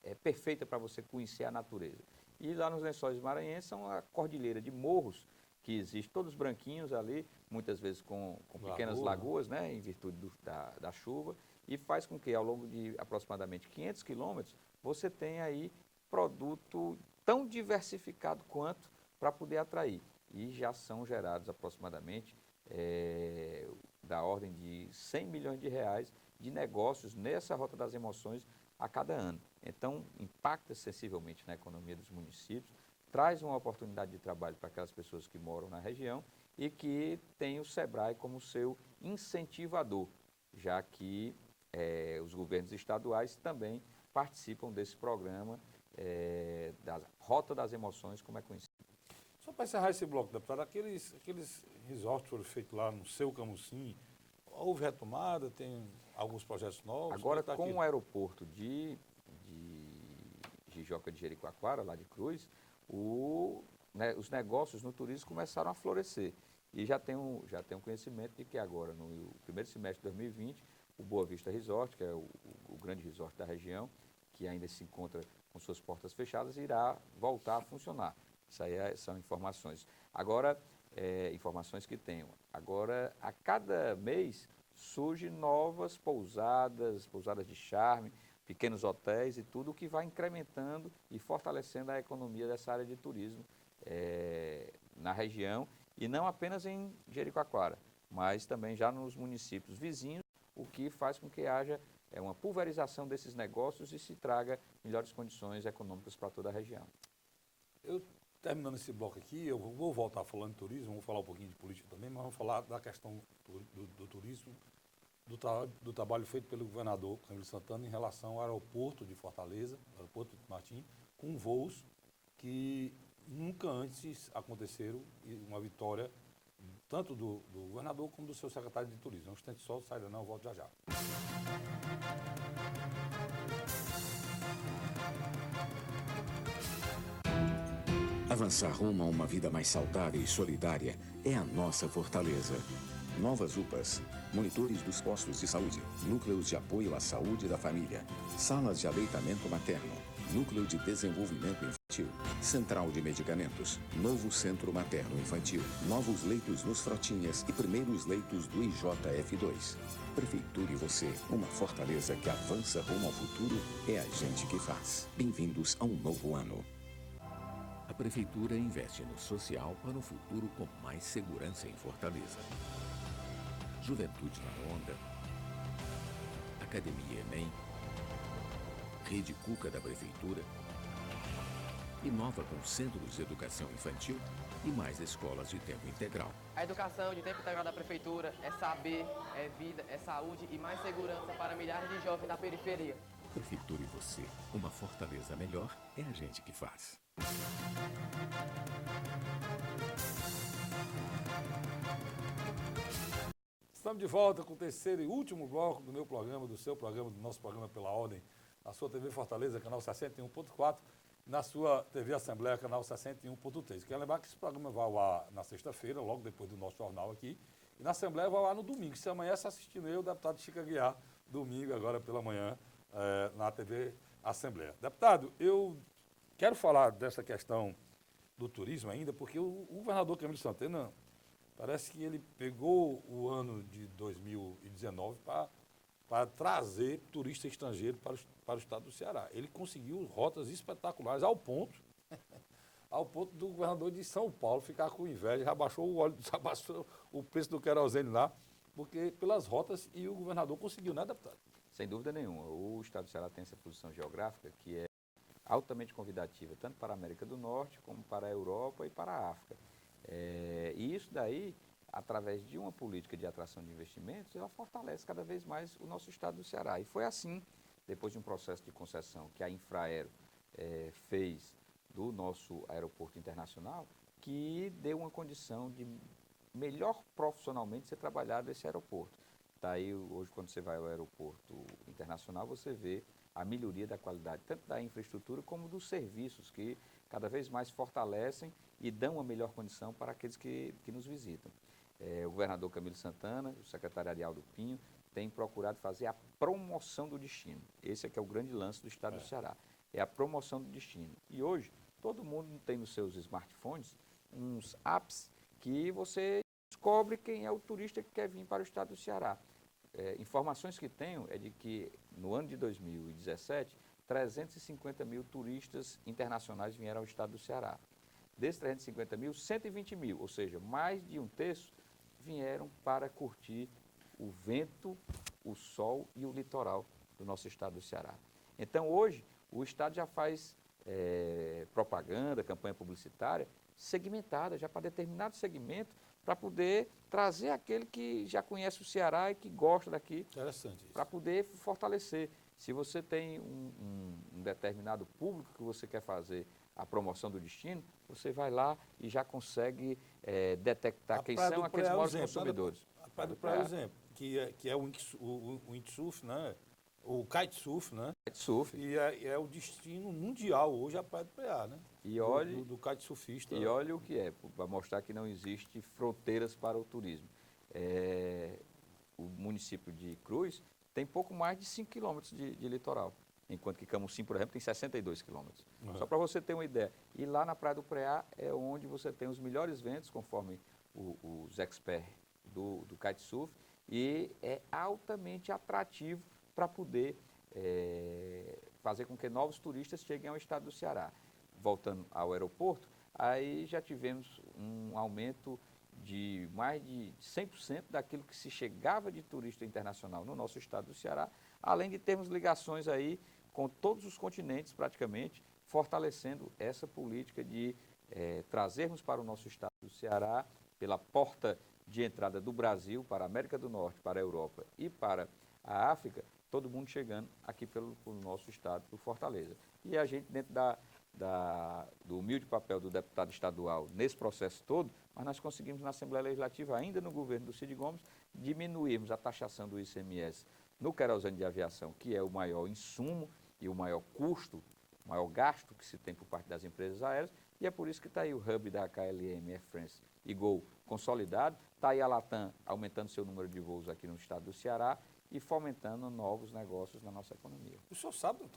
é perfeita para você conhecer a natureza. E lá nos Lençóis Maranhenses são a cordilheira de morros que existe, todos branquinhos ali, muitas vezes com pequenas lagoas, né? Em virtude da chuva, e faz com que ao longo de aproximadamente 500 quilômetros você tenha aí produto tão diversificado quanto para poder atrair. E já são gerados aproximadamente da ordem de 100 milhões de reais de negócios nessa Rota das Emoções a cada ano. Então, impacta sensivelmente na economia dos municípios, traz uma oportunidade de trabalho para aquelas pessoas que moram na região e que tem o SEBRAE como seu incentivador, já que os governos estaduais também participam desse programa da Rota das Emoções, como é conhecido. Só para encerrar esse bloco, deputado, aqueles resorts foram feitos lá no seu Camusim, houve retomada, tem alguns projetos novos? Agora, com o aeroporto de Jijoca de Jericoacoara, lá de Cruz, os negócios no turismo começaram a florescer. E já tenho conhecimento de que agora, no primeiro semestre de 2020, o Boa Vista Resort, que é o grande resort da região, que ainda se encontra com suas portas fechadas, irá voltar a funcionar. Isso aí são informações. Agora, informações que tenho. Agora, a cada mês, surgem novas pousadas de charme, pequenos hotéis e tudo, que vai incrementando e fortalecendo a economia dessa área de turismo na região, e não apenas em Jericoacoara, mas também já nos municípios vizinhos, o que faz com que haja uma pulverização desses negócios e se traga melhores condições econômicas para toda a região. Terminando esse bloco aqui, eu vou voltar falando de turismo, vou falar um pouquinho de política também, mas vamos falar da questão do turismo, do trabalho feito pelo governador Camilo Santana em relação ao aeroporto de Fortaleza, aeroporto de Martim, com voos que nunca antes aconteceram, e uma vitória tanto do governador como do seu secretário de turismo. Um instante só, sai daí não, eu volto já já. Avançar rumo a uma vida mais saudável e solidária é a nossa fortaleza. Novas UPAs, monitores dos postos de saúde, núcleos de apoio à saúde da família, salas de aleitamento materno, núcleo de desenvolvimento infantil, central de medicamentos, novo centro materno-infantil, novos leitos nos Frotinhas e primeiros leitos do IJF2. Prefeitura e você, uma fortaleza que avança rumo ao futuro, é a gente que faz. Bem-vindos a um novo ano. A Prefeitura investe no social para um futuro com mais segurança em Fortaleza. Juventude na Onda, Academia Enem, Rede Cuca da Prefeitura, inova com centros de educação infantil e mais escolas de tempo integral. A educação de tempo integral da Prefeitura é saber, é vida, é saúde e mais segurança para milhares de jovens da periferia. Prefeitura e você, uma Fortaleza melhor é a gente que faz. Estamos de volta com o terceiro e último bloco do meu programa, do seu programa, do nosso programa Pela Ordem, na sua TV Fortaleza, canal 61.4, na sua TV Assembleia, canal 61.3. Quero lembrar que esse programa vai ao ar na sexta-feira, logo depois do nosso jornal aqui, e na Assembleia vai ao ar no domingo. Se amanhã está assistindo eu, o deputado Chico Aguiar, domingo, agora pela manhã, na TV Assembleia. Deputado, eu quero falar dessa questão do turismo ainda, porque o governador Camilo Santana, parece que ele pegou o ano de 2019 para trazer turista estrangeiro para o estado do Ceará. Ele conseguiu rotas espetaculares ao ponto do governador de São Paulo ficar com inveja, já baixou o óleo, já baixou o preço do querosene lá, porque pelas rotas, e o governador conseguiu, né, deputado? Sem dúvida nenhuma. O estado do Ceará tem essa posição geográfica que é altamente convidativa, tanto para a América do Norte, como para a Europa e para a África. E isso daí, através de uma política de atração de investimentos, ela fortalece cada vez mais o nosso estado do Ceará. E foi assim, depois de um processo de concessão que a Infraero fez do nosso aeroporto internacional, que deu uma condição de melhor profissionalmente ser trabalhado esse aeroporto. Daí, hoje, quando você vai ao aeroporto internacional, você vê a melhoria da qualidade, tanto da infraestrutura como dos serviços, que cada vez mais fortalecem e dão uma melhor condição para aqueles que nos visitam. O governador Camilo Santana, o secretário Arialdo Pinho, tem procurado fazer a promoção do destino. Esse é que é o grande lance do estado do Ceará, é a promoção do destino. E hoje, todo mundo tem nos seus smartphones uns apps que você descobre quem é o turista que quer vir para o estado do Ceará. Informações que tenho é de que no ano de 2017, 350 mil turistas internacionais vieram ao estado do Ceará. Desses 350 mil, 120 mil, ou seja, mais de um terço, vieram para curtir o vento, o sol e o litoral do nosso estado do Ceará. Então, hoje, o estado já faz propaganda, campanha publicitária segmentada, já para determinado segmento, para poder trazer aquele que já conhece o Ceará e que gosta daqui, para poder fortalecer. Se você tem um determinado público que você quer fazer a promoção do destino, você vai lá e já consegue detectar quem são aqueles maiores consumidores. A Praia do Praia, exemplo, que é o windsurf, né? O kitesurf, né? Kitesurf. E é o destino mundial hoje a Praia do Praia, né? E olhe, do kitesurfista. E olha o que é, para mostrar que não existe fronteiras para o turismo. O município de Cruz tem pouco mais de 5 quilômetros de litoral, enquanto que Camusim, por exemplo, tem 62 quilômetros. Só para você ter uma ideia. E lá na Praia do Preá é onde você tem os melhores ventos, conforme os experts do kitesurf, e é altamente atrativo para poder fazer com que novos turistas cheguem ao estado do Ceará. Voltando ao aeroporto, aí já tivemos um aumento de mais de 100% daquilo que se chegava de turista internacional no nosso estado do Ceará, além de termos ligações aí com todos os continentes praticamente, fortalecendo essa política de trazermos para o nosso estado do Ceará, pela porta de entrada do Brasil para a América do Norte, para a Europa e para a África, todo mundo chegando aqui pelo nosso estado, por Fortaleza. E a gente, dentro do humilde papel do deputado estadual nesse processo todo, mas nós conseguimos na Assembleia Legislativa, ainda no governo do Cid Gomes, diminuirmos a taxação do ICMS no querosene de aviação, que é o maior insumo e o maior custo, o maior gasto que se tem por parte das empresas aéreas, e é por isso que está aí o hub da KLM, Air France e Gol consolidado, está aí a Latam aumentando seu número de voos aqui no estado do Ceará e fomentando novos negócios na nossa economia. O senhor sabe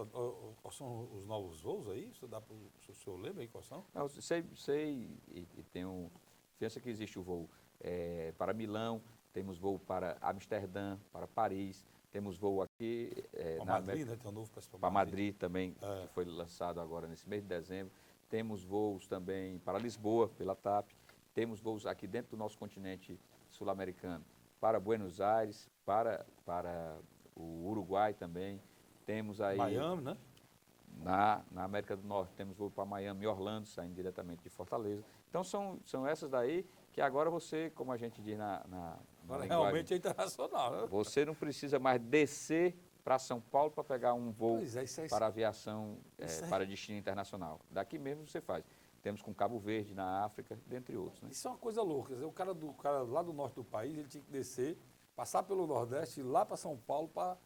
quais são os novos voos aí? O senhor lembra aí quais são? Não, sei e tenho confiança que existe o voo para Milão, temos voo para Amsterdã, para Paris, temos voo aqui para Madrid, né? Tem um novo para Madrid também, que foi lançado agora nesse mês de dezembro. temos voos também para Lisboa, pela TAP, temos voos aqui dentro do nosso continente sul-americano, para Buenos Aires, para o Uruguai também, temos aí... Miami, né? Na América do Norte, temos voo para Miami e Orlando, saindo diretamente de Fortaleza. Então, são essas daí que agora você, como a gente diz na Agora, linguagem, realmente é internacional, né? você não precisa mais descer para São Paulo para pegar um voo Pois é, isso é- para aviação, isso é- para destino internacional. Daqui mesmo você faz. Temos com Cabo Verde, na África, dentre outros. Né? Isso é uma coisa louca. Quer dizer, o cara lá do norte do país, ele tinha que descer, passar pelo Nordeste, ir lá para São Paulo para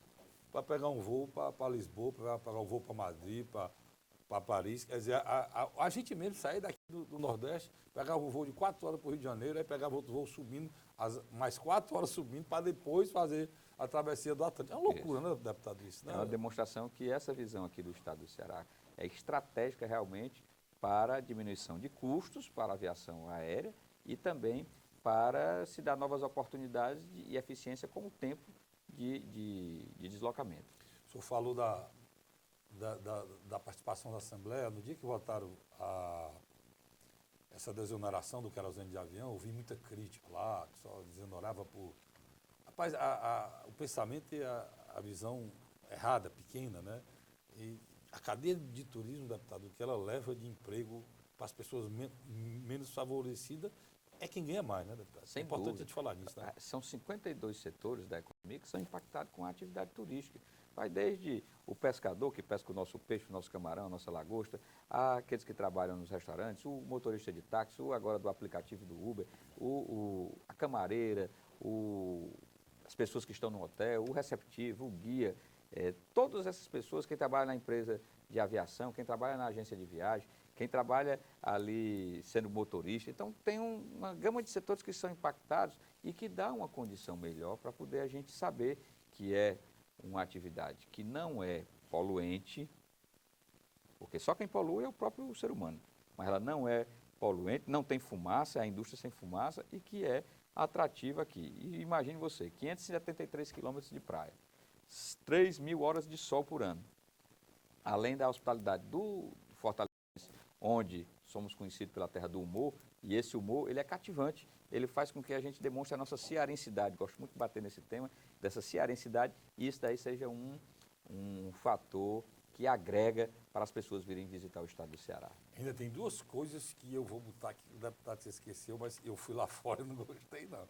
pegar um voo para Lisboa, para pegar um voo para Madrid, para Paris. Quer dizer, a gente mesmo sair daqui do Nordeste, pegava um voo de 4 horas para o Rio de Janeiro, aí pegava outro voo subindo, mais 4 horas subindo, para depois fazer a travessia do Atlântico. É uma loucura, né, deputado? Isso, né? É uma demonstração que essa visão aqui do Estado do Ceará é estratégica realmente para a diminuição de custos para a aviação aérea e também para se dar novas oportunidades e eficiência com o tempo de deslocamento. O senhor falou da participação da Assembleia. No dia que votaram essa desoneração do querosene de avião, eu vi muita crítica lá, que só desonorava por... Rapaz, o pensamento e a visão errada, pequena, né? E a cadeia de turismo, deputado, que ela leva de emprego para as pessoas menos favorecidas, é quem ganha mais, né, deputado? Sem é importante dúvida. a gente falar nisso, né? São 52 setores da economia que são impactados com a atividade turística. Vai desde o pescador, que pesca o nosso peixe, o nosso camarão, a nossa lagosta, aqueles que trabalham nos restaurantes, o motorista de táxi, o agora do aplicativo do Uber, a camareira, as pessoas que estão no hotel, o receptivo, o guia, todas essas pessoas, quem trabalha na empresa de aviação, quem trabalha na agência de viagem, quem trabalha ali sendo motorista. Então, tem uma gama de setores que são impactados e que dá uma condição melhor para poder a gente saber que é uma atividade que não é poluente, porque só quem polui é o próprio ser humano, mas ela não é poluente, não tem fumaça, é a indústria sem fumaça e que é atrativa aqui. E imagine você, 573 quilômetros de praia, 3.000 horas de sol por ano, além da hospitalidade do Fortaleza, onde somos conhecidos pela terra do humor, e esse humor, ele é cativante, ele faz com que a gente demonstre a nossa cearensidade. Gosto muito de bater nesse tema, dessa cearensidade, e isso daí seja um fator que agrega para as pessoas virem visitar o estado do Ceará. Ainda tem duas coisas que eu vou botar aqui, o deputado se esqueceu, mas eu fui lá fora e não gostei, não.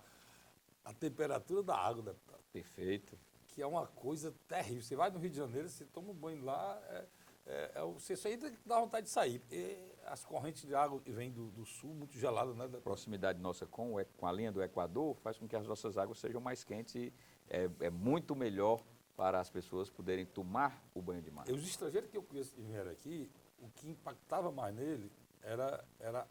A temperatura da água, deputado, Perfeito. que é uma coisa terrível. Você vai no Rio de Janeiro, você toma um banho lá, você só ainda dá vontade de sair, porque as correntes de água que vêm do sul, muito geladas, né, deputado? Proximidade nossa com a linha do Equador faz com que as nossas águas sejam mais quentes e é muito melhor para as pessoas poderem tomar o banho de mar. Os estrangeiros que eu conheço que vieram aqui, o que impactava mais nele era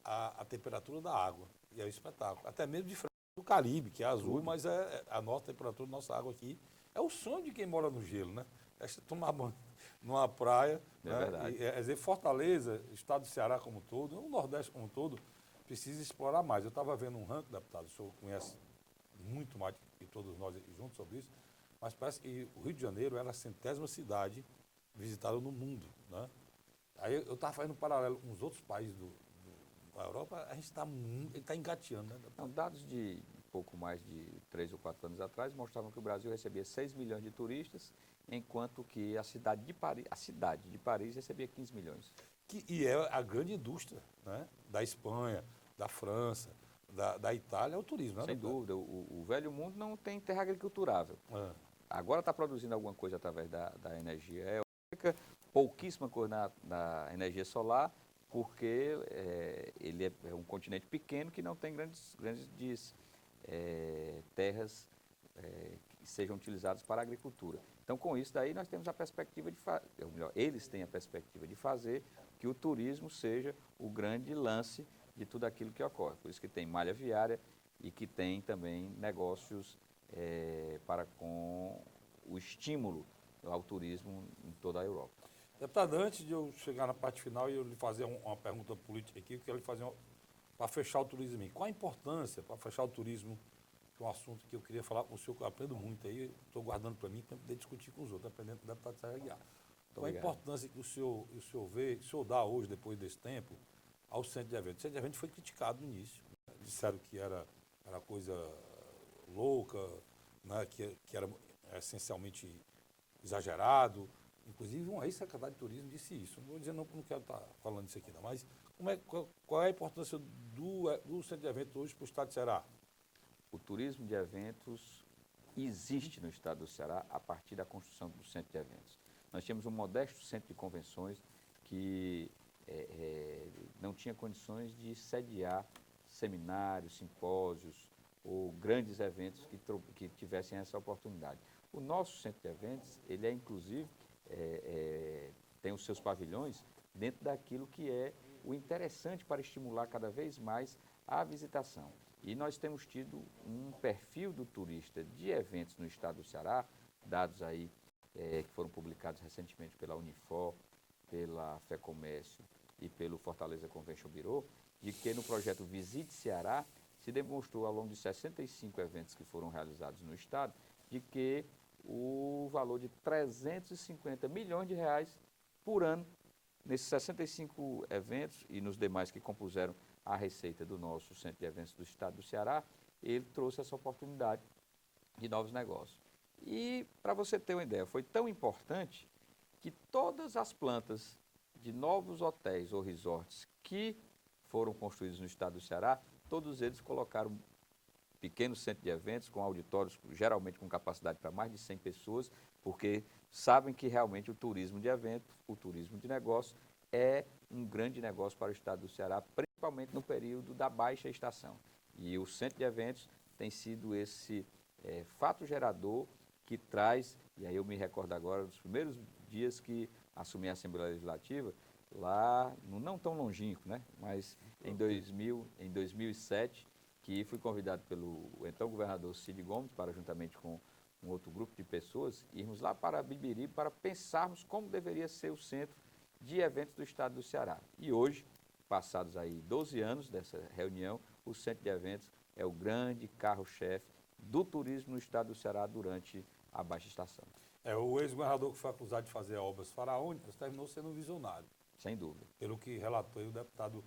a temperatura da água, e é o espetáculo. Até mesmo de do Caribe, que é azul, Tudo. mas a nossa temperatura da nossa água aqui é o sonho de quem mora no gelo, né? É tomar banho numa praia. É né? verdade. Quer dizer, Fortaleza, o estado do Ceará como um todo, o Nordeste como um todo, precisa explorar mais. Eu estava vendo um ranking, deputado, o senhor conhece muito mais que todos nós aqui juntos sobre isso, mas parece que o Rio de Janeiro era a 100ª cidade visitada no mundo, né? Aí eu estava fazendo um paralelo com os outros países da Europa, a gente está engateando, né, deputado? Então, dados de pouco mais de 3 ou 4 anos atrás mostravam que o Brasil recebia 6 milhões de turistas, enquanto que a cidade de Paris recebia 15 milhões. E é a grande indústria, né, da Espanha, da França, da Itália, é o turismo, né? Sem deputado? dúvida, o velho mundo não tem terra agriculturável. É. Agora está produzindo alguma coisa através da energia eólica, pouquíssima coisa na energia solar, porque ele é um continente pequeno que não tem grandes terras que sejam utilizadas para a agricultura. Então, com isso daí, nós temos a perspectiva eles têm a perspectiva de fazer que o turismo seja o grande lance de tudo aquilo que ocorre. Por isso que tem malha viária e que tem também negócios para com o estímulo ao turismo em toda a Europa. Deputado, antes de eu chegar na parte final e eu lhe fazer uma pergunta política aqui, eu quero lhe fazer para fechar o turismo. Qual a importância para fechar o turismo, que é um assunto que eu queria falar com o senhor, que eu aprendo muito aí, estou guardando para mim para poder discutir com os outros, aprendendo do deputado Sérgio Aguiar. Qual a importância que o senhor vê, o senhor dá hoje, depois desse tempo, ao centro de eventos? O centro de eventos foi criticado no início. Disseram que era coisa louca, né? que era essencialmente exagerado. Inclusive, um ex-secretário de turismo disse isso. Não vou dizer, não quero estar falando isso aqui, não, mas qual é a importância do centro de eventos hoje para o estado de Ceará? O turismo de eventos existe no estado do Ceará a partir da construção do centro de eventos. Nós tínhamos um modesto centro de convenções que não tinha condições de sediar seminários, simpósios ou grandes eventos que tivessem essa oportunidade. O nosso centro de eventos, ele inclusive, tem os seus pavilhões dentro daquilo que é o interessante para estimular cada vez mais a visitação. E nós temos tido um perfil do turista de eventos no estado do Ceará, dados aí que foram publicados recentemente pela Unifor, pela FEComércio e pelo Fortaleza Convention Bureau, de que no projeto Visite Ceará se demonstrou ao longo de 65 eventos que foram realizados no estado, de que o valor de 350 milhões de reais por ano, nesses 65 eventos e nos demais que compuseram a receita do nosso centro de eventos do estado do Ceará, ele trouxe essa oportunidade de novos negócios. E, para você ter uma ideia, foi tão importante que todas as plantas de novos hotéis ou resorts que foram construídos no estado do Ceará, todos eles colocaram pequenos centros de eventos com auditórios, geralmente com capacidade para mais de 100 pessoas, porque sabem que realmente o turismo de evento, o turismo de negócio, é um grande negócio para o estado do Ceará, principalmente no período da baixa estação. E o centro de eventos tem sido esse fato gerador que traz, e aí eu me recordo agora dos primeiros dias que assumi a Assembleia Legislativa, lá, não tão longínquo, né? Mas em 2007, que fui convidado pelo então governador Cid Gomes, para juntamente com um outro grupo de pessoas, irmos lá para Bibiri para pensarmos como deveria ser o centro de eventos do estado do Ceará. E hoje, passados aí 12 anos dessa reunião, o centro de eventos é o grande carro-chefe do turismo no estado do Ceará durante a baixa estação. O ex-governador que foi acusado de fazer obras faraônicas terminou sendo um visionário. Sem dúvida. Pelo que relatou aí o deputado.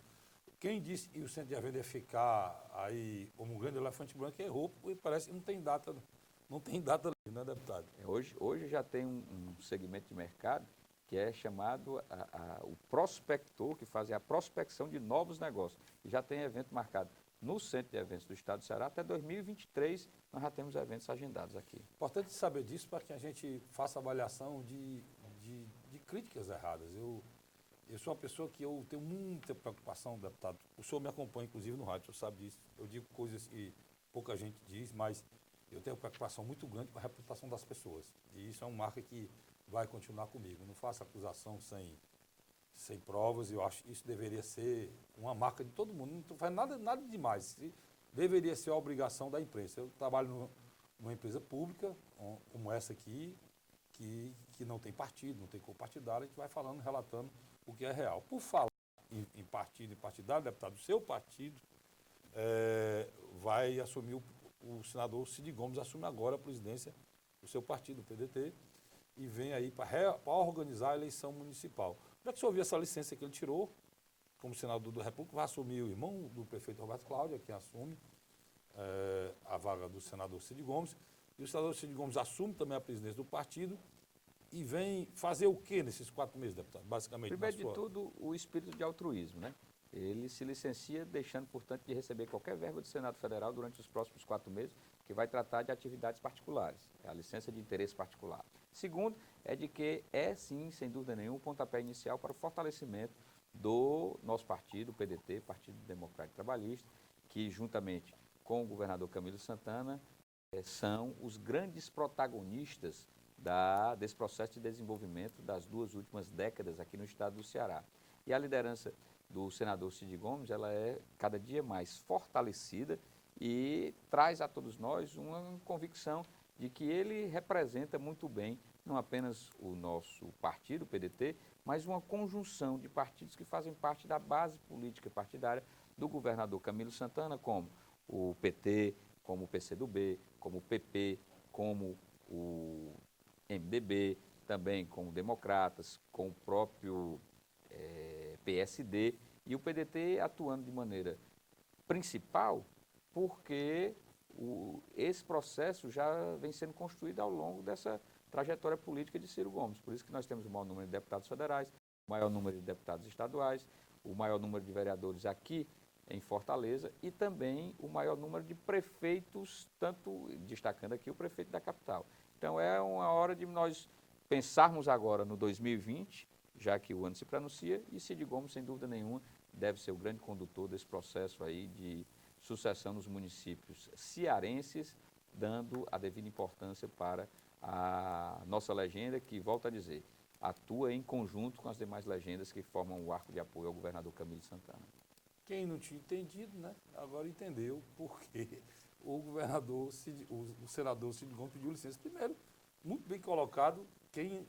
Quem disse que o centro de eventos ia ficar aí como um grande elefante branco errou, porque parece que não tem data né, deputado? Hoje já tem um segmento de mercado que é chamado o prospector, que faz a prospecção de novos negócios. E já tem evento marcado no Centro de Eventos do Estado do Ceará. Até 2023 nós já temos eventos agendados aqui. Importante saber disso para que a gente faça avaliação de críticas erradas. Eu sou uma pessoa que eu tenho muita preocupação, deputado. O senhor me acompanha, inclusive, no rádio, o senhor sabe disso. Eu digo coisas que pouca gente diz, mas eu tenho preocupação muito grande com a reputação das pessoas. E isso é uma marca que vai continuar comigo. Não faço acusação sem provas. Eu acho que isso deveria ser uma marca de todo mundo. Não faz nada demais. Deveria ser a obrigação da imprensa. Eu trabalho numa empresa pública, como essa aqui, que não tem partido, não tem cor partidária, a gente vai falando, relatando o que é real. Por falar em partido e partidário, deputado, o seu partido vai assumir, o senador Cid Gomes assume agora a presidência do seu partido, o PDT, e vem aí para organizar a eleição municipal. Como é que o senhor viu essa licença que ele tirou como senador da República? Vai assumir o irmão do prefeito Roberto Cláudio, quem assume a vaga do senador Cid Gomes, e o senador Cid Gomes assume também a presidência do partido e vem fazer o que nesses 4 meses, deputado? Basicamente. Primeiro de tudo, o espírito de altruísmo, né? Ele se licencia deixando, portanto, de receber qualquer verba do Senado Federal durante os próximos 4 meses, que vai tratar de atividades particulares, a licença de interesse particular. Segundo, é de que sim, sem dúvida nenhuma, o pontapé inicial para o fortalecimento do nosso partido, o PDT, Partido Democrático Trabalhista, que juntamente com o governador Camilo Santana, são os grandes protagonistas desse processo de desenvolvimento das 2 últimas décadas aqui no estado do Ceará. E a liderança do senador Cid Gomes, ela é cada dia mais fortalecida e traz a todos nós uma convicção de que ele representa muito bem não apenas o nosso partido, o PDT, mas uma conjunção de partidos que fazem parte da base política partidária do governador Camilo Santana, como o PT, como o PCdoB, como o PP, como o MDB, também com democratas, com o próprio PSD, e o PDT atuando de maneira principal, porque esse processo já vem sendo construído ao longo dessa trajetória política de Ciro Gomes. Por isso que nós temos o maior número de deputados federais, o maior número de deputados estaduais, o maior número de vereadores aqui em Fortaleza e também o maior número de prefeitos, tanto destacando aqui o prefeito da capital. Então é uma hora de nós pensarmos agora no 2020, já que o ano se pronuncia, e Cid Gomes, sem dúvida nenhuma, deve ser o grande condutor desse processo aí de sucessão nos municípios cearenses, dando a devida importância para a nossa legenda, que, volto a dizer, atua em conjunto com as demais legendas que formam o arco de apoio ao governador Camilo Santana. Quem não tinha entendido, né, agora entendeu porque o governador, o senador Cid Gomes pediu licença. Primeiro, muito bem colocado, quem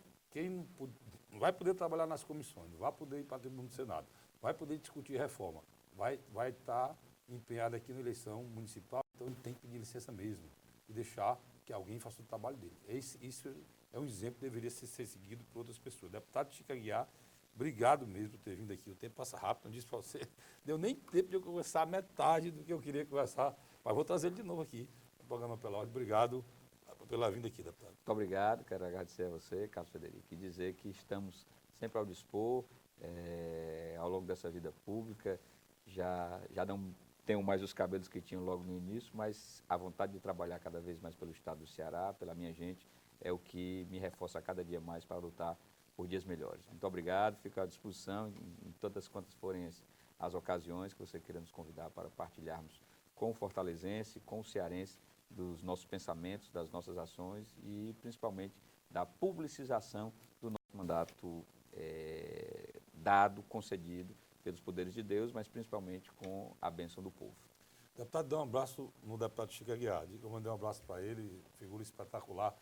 não vai poder trabalhar nas comissões, não vai poder ir para a tribuna do Senado, vai poder discutir reforma, vai estar empenhado aqui na eleição municipal, então ele tem que pedir licença mesmo e deixar que alguém faça o trabalho dele. Isso é um exemplo que deveria ser seguido por outras pessoas. Deputado Chico Aguiar, obrigado mesmo por ter vindo aqui. O tempo passa rápido, não disse para você. Deu nem tempo de eu conversar metade do que eu queria conversar, mas vou trazer ele de novo aqui no programa Pela Ordem. Obrigado pela vinda aqui, deputado. Muito obrigado, quero agradecer a você, Carlos Frederico, e dizer que estamos sempre ao dispor, ao longo dessa vida pública. Já não tenho mais os cabelos que tinham logo no início, mas a vontade de trabalhar cada vez mais pelo estado do Ceará, pela minha gente, é o que me reforça cada dia mais para lutar por dias melhores. Muito obrigado, fico à disposição em todas quantas forem as ocasiões que você queira nos convidar para partilharmos com o fortalezense, com o cearense, dos nossos pensamentos, das nossas ações e principalmente da publicização do nosso mandato dado, concedido pelos poderes de Deus, mas principalmente com a bênção do povo. Deputado, dê um abraço no deputado Chico Aguiar. Diga que eu mandei um abraço para ele, figura espetacular.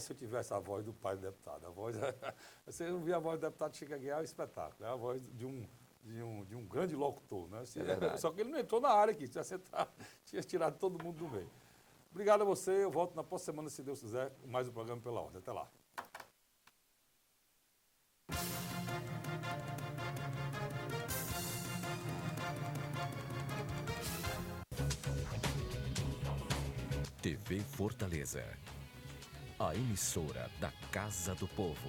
Se eu tivesse a voz do pai do deputado, você não via a voz do deputado Chico Aguiar, é um espetáculo, é a voz de um grande locutor, né? Só que ele não entrou na área aqui, tinha tirado todo mundo do meio. Obrigado a você, eu volto na próxima semana, se Deus quiser, com mais um programa Pela Ordem. Até lá. TV Fortaleza, a emissora da Casa do Povo.